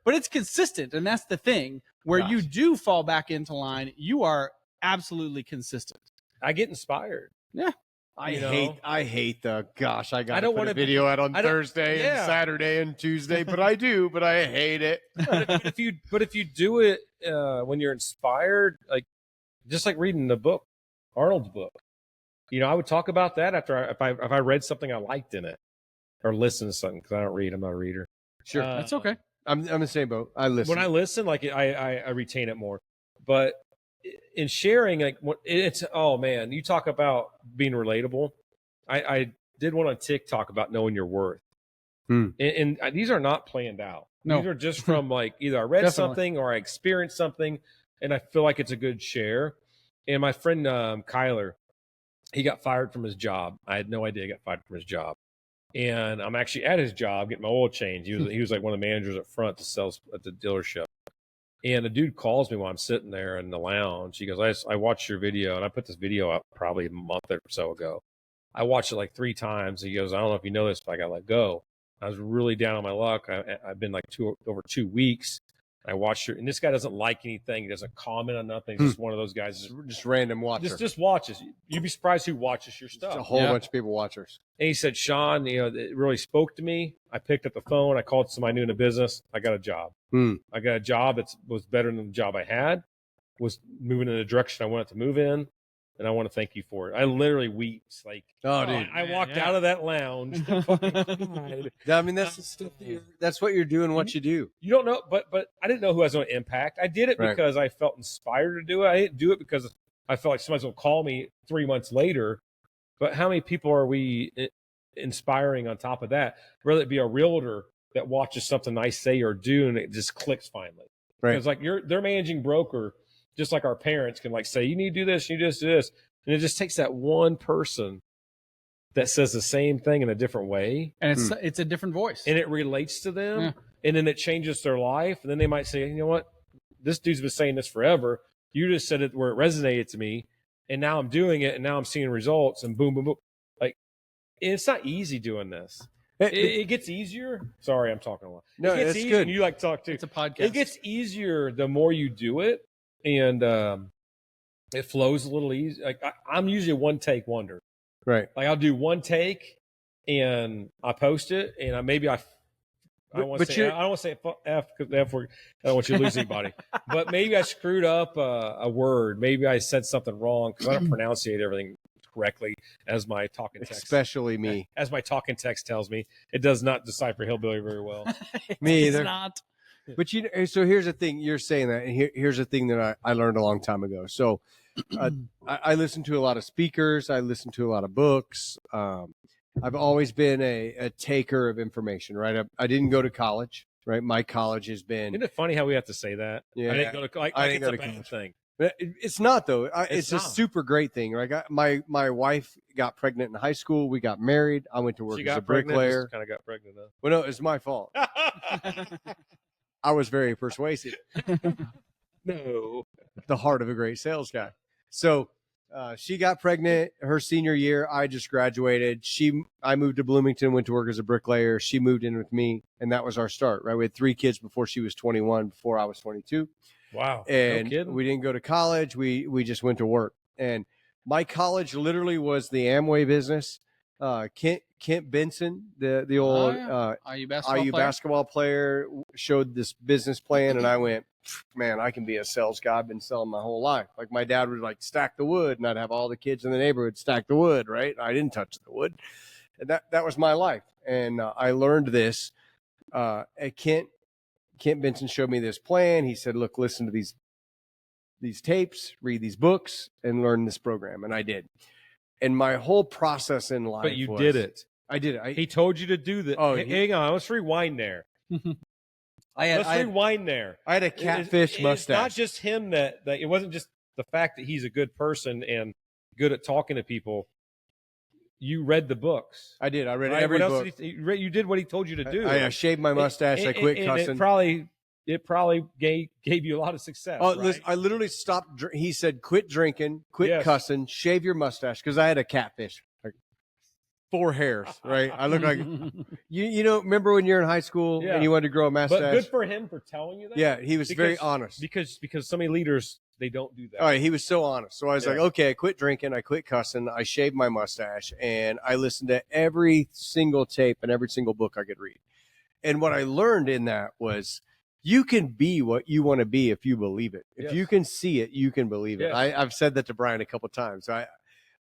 it's consistent, and that's the thing where you do fall back into line. You are absolutely consistent. I get inspired. Yeah. I You hate the gosh. I got I to don't put a wanna be- video out on I don't- Thursday and yeah. Saturday and Tuesday, but I do. But I hate it. but if you do it when you're inspired, like just like reading the book, Arnold's book, I would talk about that after if I read something I liked in it or listened to something because I don't read. I'm not a reader. Sure, That's okay. I'm the same boat. I listen. When I listen, like I retain it more. But in sharing, like it's oh man, you talk about being relatable. I did one on TikTok about knowing your worth, and these are not planned out. No. These are just from like either I read Definitely. something or I experienced something, and I feel like it's a good share. And my friend Kyler, he got fired from his job. I had no idea he got fired from his job. And I'm actually at his job getting my oil changed. He was like one of the managers up front to sell at the dealership. And a dude calls me while I'm sitting there in the lounge. He goes, I watched your video, and I put this video up probably a month or so ago. I watched it like 3 times. He goes, I don't know if you know this, but I got let go. I was really down on my luck. I've been like over 2 weeks. I watched it, and this guy doesn't like anything. He doesn't comment on nothing. He's just one of those guys. Just random watcher. Just watches. You'd be surprised who watches your stuff. Just a whole bunch of people watchers. And he said, Sean, it really spoke to me. I picked up the phone. I called somebody new in the business. I got a job. I got a job that was better than the job I had, was moving in the direction I wanted to move in. And I want to thank you for it. I literally wept. Like, oh, dude. I walked out of that lounge. I mean, that's the stuff that's what you're doing, what you do. You don't know, but I didn't know who I was going to impact. I did it because I felt inspired to do it. I didn't do it because I felt like somebody's going to call me 3 months later. But how many people are we inspiring on top of that? Whether it be a realtor that watches something I say or do, and it just clicks finally. Right. Because like their managing broker, just like our parents can like say, you need to do this, you need to do this. And it just takes that one person that says the same thing in a different way. And it's a different voice. And it relates to them. And then it changes their life. And then they might say, you know what? This dude's been saying this forever. You just said it where it resonated to me. And now I'm doing it. And now I'm seeing results. And boom, boom, boom. Like, it's not easy doing this. It gets easier. Sorry, I'm talking a lot. No, it gets it's easier. good. And you like to talk too. It's a podcast. It gets easier the more you do it. And it flows a little easy. Like I'm usually a one take wonder. Right. Like I'll do one take and I post it, and I don't want to say F because I don't want you to lose anybody. But maybe I screwed up a word. Maybe I said something wrong because I don't pronunciate everything correctly as my talking text. Especially me. As my talking text tells me, it does not decipher hillbilly very well. Me either. It's not. But so here's the thing. You're saying that, and here's the thing that I learned a long time ago. So I listen to a lot of speakers. I listen to a lot of books. I've always been a taker of information, right? I didn't go to college, right? My college has been. Isn't it funny how we have to say that? Yeah, I didn't go to college. I didn't go to college. Thing. But it's not, though. It's a super great thing, right? My wife got pregnant in high school. We got married. I went to work as a bricklayer. Kind of got pregnant, though. Well, no, it's my fault. I was very persuasive. No. The heart of a great sales guy. So she got pregnant her senior year. I just graduated. I moved to Bloomington, went to work as a bricklayer. She moved in with me, and that was our start, right? We had 3 kids before she was 21, before I was 22. Wow. And no kidding. We didn't go to college. We just went to work. And my college literally was the Amway business. Kent Benson, the old IU basketball player, showed this business plan, and I went, man, I can be a sales guy. I've been selling my whole life. Like my dad would like stack the wood, and I'd have all the kids in the neighborhood stack the wood, right? I didn't touch the wood. And that was my life. And I learned this. Kent Benson showed me this plan. He said, look, listen to these tapes, read these books, and learn this program. And I did. And my whole process in life But you did it. I did it. He told you to do that. Oh, hang on. Let's rewind there. Rewind there. I had a catfish mustache. It's not just him that it wasn't just the fact that he's a good person and good at talking to people. You read the books. I did. I read every book. You did what he told you to do. I shaved my mustache. I quit cussing. It probably gave you a lot of success. Oh, right? listen, I literally stopped. He said, quit drinking, quit cussing, shave your mustache, because I had a catfish. Like 4 hairs, right? I look like you know. Remember when you're in high school and you wanted to grow a mustache? But good for him for telling you that. Yeah, he was very honest. Because so many leaders, they don't do that. All right, he was so honest. So I was like, okay, I quit drinking, I quit cussing, I shaved my mustache, and I listened to every single tape and every single book I could read. And what I learned in that was, you can be what you want to be if you believe it. If you can see it, you can believe it. I've said that to Brian a couple of times.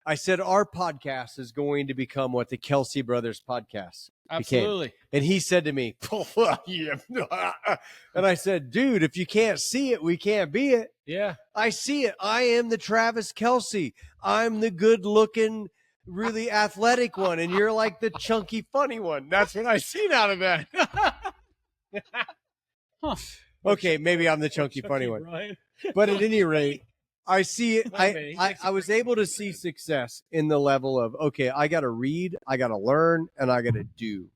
I said our podcast is going to become what the Kelsey Brothers podcast Absolutely. became. And he said to me, and I said, dude, if you can't see it, we can't be it. Yeah. I see it. I am the Travis Kelsey. I'm the good looking, really athletic one. And you're like the chunky, funny one. That's what I seen out of that. Huh. Okay, maybe I'm the chunky funny one. Brian. But at any rate, I see it. I mean, he I thinks he was brings able to something see in. success in the level of, okay, I got to read, I got to learn, and I got to do,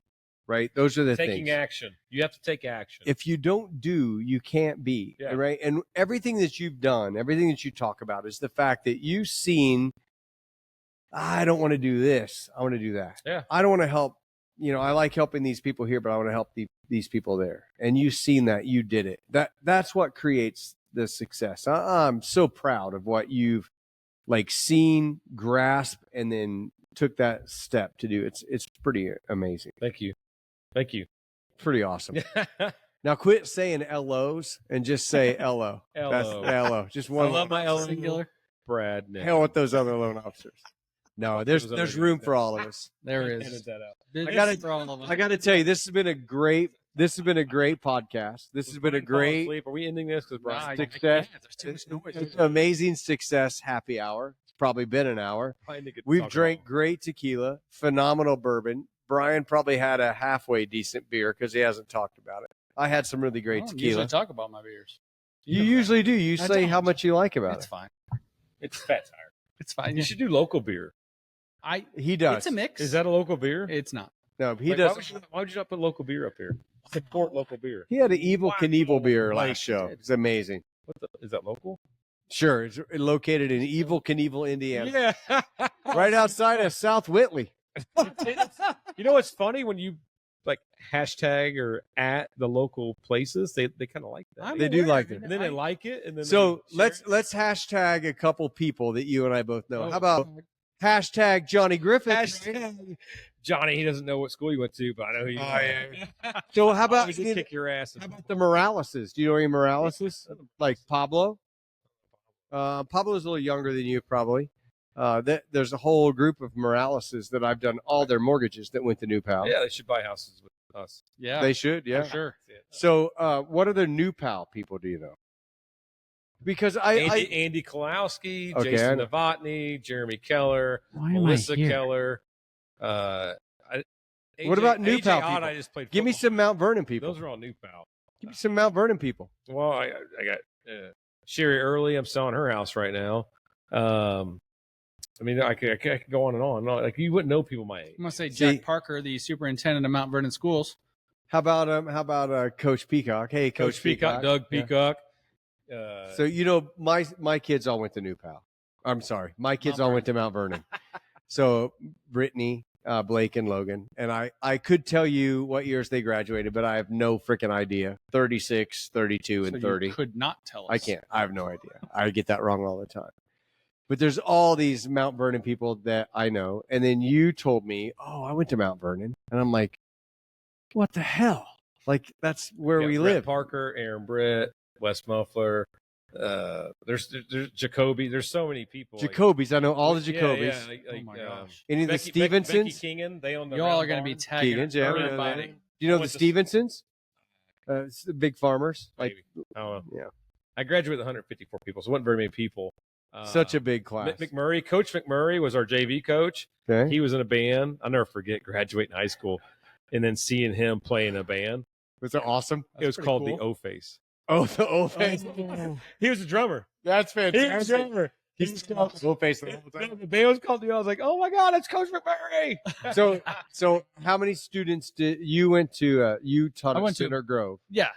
right? Those are the Taking things. action. You have to take action. If you don't do, you can't be, Yeah. right? And everything that you've done, everything that you talk about is the fact that you've seen, I don't want to do this. I want to do that. Yeah. I don't want to help. I like helping these people here, but I want to help these people there. And you've seen that. You did it. That's what creates the success. I'm so proud of what you've seen, grasped, and then took that step to do. It's pretty amazing. Thank you. Pretty awesome. Now quit saying LOs and just say LO. That's LO. LO. Just I one. love my LO. Singular. Brad. Nick. Hell with those other loan officers. No, there's room for all of us. There Edit is. that out. Business for all of us. I got to tell you, this has been a great podcast. This has been a Brian falling great asleep? Are we ending this? Because Nah, Brian. success. There's too much noise. It's an amazing success happy hour. It's probably been an hour. Brian didn't get to We've talk drank about great tequila, phenomenal bourbon. Brian probably had a halfway decent beer because he hasn't talked about it. I had some really I great don't tequila. usually talk about my beers. You usually do. You I say don't. how much you like about It's it. fine. It's fat tire. It's fine. You should do local beer. He does. It's a mix. Is that a local beer? It's not. No, he Like, does. Why would you not put local beer up here? Support local beer. He had an Evil Wow. Knievel beer Wow. last show. It's amazing. Is that local? Sure, it's located in Evil Knievel, Indiana, Yeah. right outside of South Whitley. You know what's funny when you hashtag or at the local places, they kind of like that. They do like it. And then they like it, and then So they share let's hashtag a couple people that you and I both know. Oh, How about hashtag Johnny Griffith? Hashtag Johnny. He doesn't know what school you went to, but I know who you are. So how about We did kick your ass? how about the Moraleses? Do you know any Moraleses? Like Pablo? Pablo's a little younger than you, probably. There's a whole group of Moraleses that I've done all their mortgages that went to New Pal. Yeah, they should buy houses with us. Yeah. They should, yeah. For sure. So what other New Pal people do you know? Because Andy Kolowski, Okay, I Jason know. Novotny, Jeremy Keller, Why Melissa here? Keller. What about New Pal Odd, people? I just played give me football. some Mount Vernon people. Those are all New Pal. Give me some Mount Vernon people. Well, I got Sherry Early. I'm selling her house right now. I mean, I could go on and on. No, like you wouldn't know people my age. I'm gonna say See- Jack Parker, the superintendent of Mount Vernon Schools. How about Coach Peacock? Hey, Coach Peacock. Doug Yeah. Peacock. So my kids all went to New Pal. I'm sorry, my kids Mount all went to Mount Vernon. So Brittany, Blake, and Logan, and I could tell you what years they graduated, but I have no freaking idea. 36, 32, and So 30. You could not tell us. I can't. I have no idea. I get that wrong all the time. But there's all these Mount Vernon people that I know, and then you told me, "Oh, I went to Mount Vernon," and I'm like, "What the hell?" Like that's where we Brett live. Parker, Aaron Britt, Wes Muffler. There's Jacoby. There's so many people. Jacobys. I know all the Jacobys. Yeah, Oh my gosh. Any of the Becky Stevensons? Keenan. They own the Y'all Round are gonna be Barn. tagging Keegans, yeah, we know everybody. that. Do you know the went to- Stevensons? It's the big farmers. Like, Maybe. I don't know. yeah, I graduated with 154 people, so it wasn't very many people. such a big class. McMurray, Coach McMurray was our JV coach. Okay. He was in a band. I'll never forget graduating high school and then seeing him play in a band. Was it awesome? It was pretty called cool. the O-Face. Oh, the old face. He was a drummer. That's He was a fantastic. drummer. He's called old face the whole No, time. the band was called the O. I was like, oh my God, it's Coach McMurray. So how many students did you went to? You taught I at went to- Center Grove. Yeah.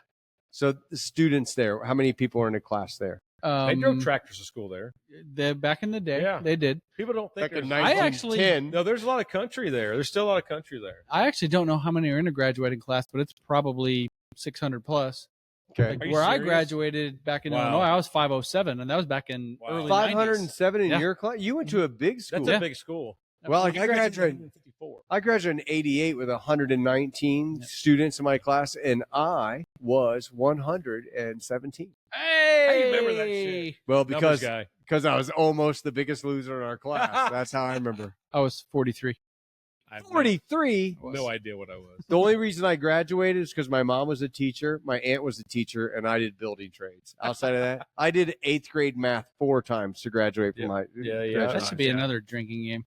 So the students there, how many people were in a class there? They drove tractors to school there. Back in the day, Yeah. they did. People don't think Back in there's- I actually- 1910. No, there's a lot of country there. There's still a lot of country there. I actually don't know how many are in a graduating class, but it's probably 600 plus. Okay. Like Are you where I serious? graduated back in Wow. Illinois, I was 507, and that was back in Wow. early 507 in Yeah. your class. You went to a big school. That's Yeah. a big school. 90s. Well, like You I graduated graduated. in 54. I graduated in '88 with 119 Yeah. students in my class, and I was 117. Hey, How you remember that shit? Well, Numbers because guy. I was almost the biggest loser in our class. That's how I remember. I was 43. I have 43. no idea what I was. The only reason I graduated is because my mom was a teacher, my aunt was a teacher, and I did building trades. Outside of that, I did 8th grade math 4 times to graduate from my Yeah. That Nice, should be yeah. another drinking game.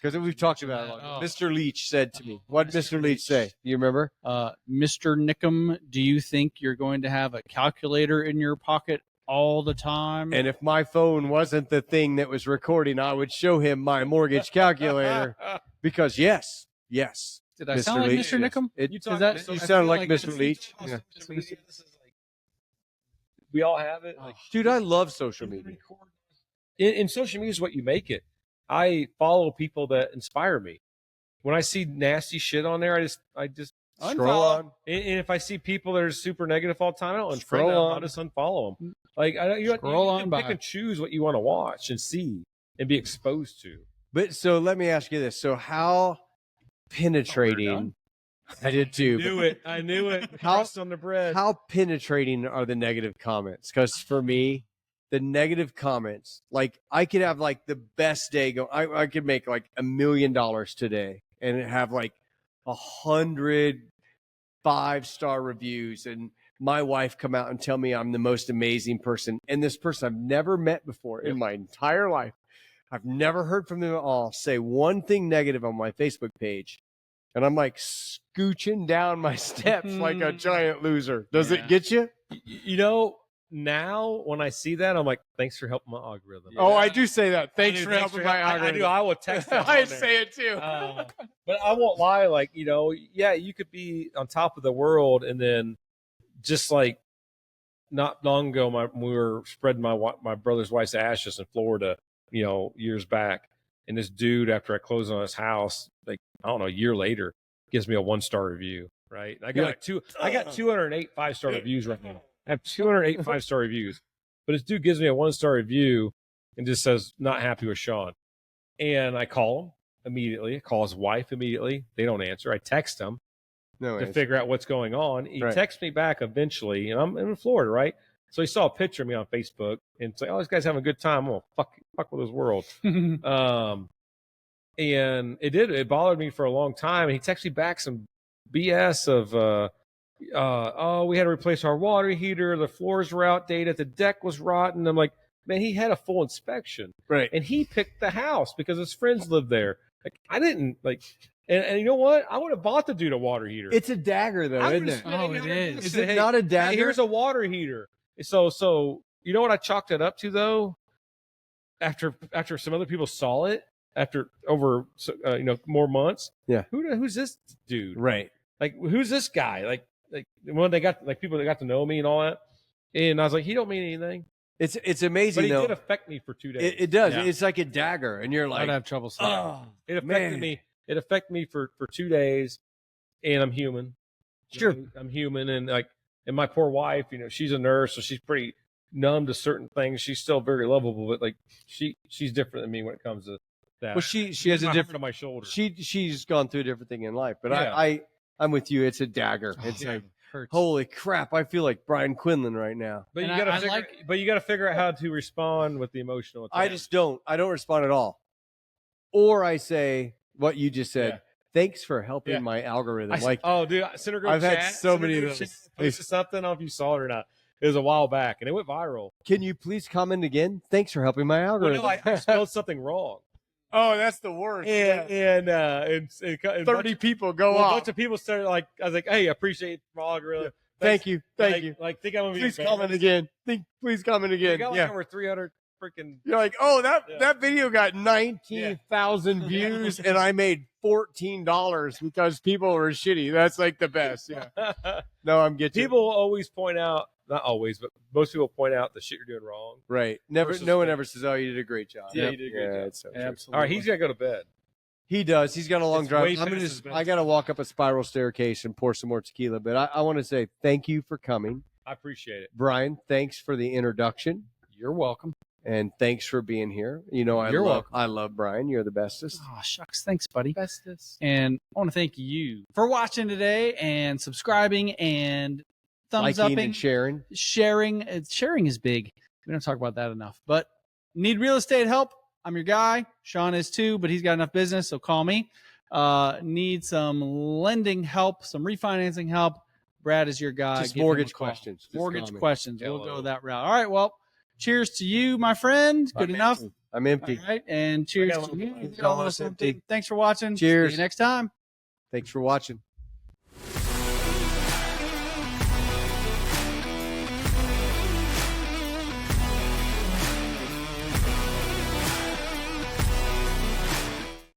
Because we've talked about it. Oh. Mr. Leach said to me, what did Mr. Leach say? Do you remember? Mr. Nickum, do you think you're going to have a calculator in your pocket all the time? And if my phone wasn't the thing that was recording, I would show him my mortgage calculator. Because yes. Did I Mr. sound like Leach, Mr. yes. Nickum? You I sound feel like Mr. Leach. Social Yeah. media, this is like, we all have it. Like, Dude, I love social media. in social media is what you make it. I follow people that inspire me. When I see nasty shit on there, I just Scroll on. And if I see people that are super negative all the time, I don't Scroll unfriend them. on. I'll just unfollow them. Like you Scroll on can by. pick and choose what you want to watch and see and be exposed to. But so let me ask you this. So how penetrating I did too. I knew it. How- Crust on the bread. How penetrating are the negative comments? Because for me, the negative comments, like I could have like the best day go. I could make like $1 million today and have like 100 5-star reviews, and my wife come out and tell me I'm the most amazing person. And this person I've never met before in my entire life, I've never heard from them at all, say one thing negative on my Facebook page. And I'm like scooching down my steps like a giant loser. Does it get you? You know, now when I see that, I'm like, thanks for helping my algorithm. Oh, I do say that. Thanks for helping my algorithm. I do. I will text that. I on there. say it too. But I won't lie. Like, you know, yeah, you could be on top of the world, and then just like not long ago, we were spreading my brother's wife's ashes in Florida, you know, years back. And this dude, after I closed on his house, like, I don't know, a year later, gives me a 1-star review. Right. And I got I got 208 5-star reviews right now. I have 208 5-star reviews, but this dude gives me a 1-star review and just says, not happy with Sean. And I call him immediately. I call his wife immediately. They don't answer. I text him to figure out what's going on. He texts me back eventually, and I'm in Florida, right? So he saw a picture of me on Facebook and said, oh, this guy's having a good time. I'm going to fuck with his world. And it bothered me for a long time. And he texted me back some BS of, we had to replace our water heater. The floors were outdated. The deck was rotten. I'm like, man, he had a full inspection. Right. And he picked the house because his friends lived there. Like, I didn't like, and you know what? I would have bought the dude a water heater. It's a dagger though, isn't it? Oh, it is. Is it not a dagger? Hey, here's a water heater. So you know what I chalked it up to though? After some other people saw it, after over more months. Yeah. Who's this dude? Right. Like, who's this guy? Like when they got like people that got to know me and all that. And I was like, he don't mean anything. It's amazing. But he though. did affect me for 2 days. It does. Yeah. It's like a dagger, and you're like, I'd have trouble sleeping. It affected me. It affected me for 2 days, and I'm human. Sure. I'm human, and my poor wife, you know, she's a nurse, so she's pretty numb to certain things. She's still very lovable, but like she's different than me when it comes to that. Well, she has a different on my shoulder. She's gone through a different thing in life, but Yeah. I'm with you. It's a dagger. It's like, Hurts. holy crap! I feel like Brian Quinlan right now. But And you I gotta figure out how to respond with the emotional attack. I just don't. I don't respond at all, or I say what you just said. Yeah. Thanks for helping Yeah. my algorithm. Dude, Center Group I've had chat, so Center many of Group those. chat posted something. I don't know if you saw it or not. It was a while back, and it went viral. Can you please comment again? Thanks for helping my Well, algorithm. no, I spelled something wrong, oh, that's the worst. and 30 people go a off. bunch of people started like, I was like, hey, I appreciate my algorithm. Thank you. Thank you. Like, think I'm gonna be Please embarrassed. comment again. Please comment We again. got like Yeah. over 300 freaking. You're like, oh, Yeah. that video got 19,000 views, and I made $14 because people were shitty. That's like the best. Yeah. No, I'm getting People always point out, not always, but most people point out the shit you're doing wrong. right. Never. versus No one thing. ever says, "Oh, you did a great job." Yeah, you did a great job. It's so true. Absolutely. All right, he's gotta go to bed. He does. He's got a long It's drive. way I'm gonna past just. his bedtime. I got to walk up a spiral staircase and pour some more tequila. But I want to say thank you for coming, I appreciate it. Brian. Thanks for the introduction, You're welcome. and thanks for being here. You know, You're welcome. I love Brian. You're the bestest. Oh, shucks. Thanks, buddy. Bestest. And I want to thank you for watching today and subscribing and thumbs Liking upping, and sharing. sharing. Sharing is big. We don't talk about that enough. But need real estate help? I'm your guy. Sean is too, but he's got enough business, so call me. Need some lending help, some refinancing help? Brad is your guy. Just Give him a mortgage call. questions. Just Mortgage call me. questions. We'll Hello. go that route. All right. Well, cheers to you, my friend. Good enough. I'm empty. All right. And cheers got a to you. little- It's almost empty. Thanks for watching. Cheers. See you next time. Thanks for watching.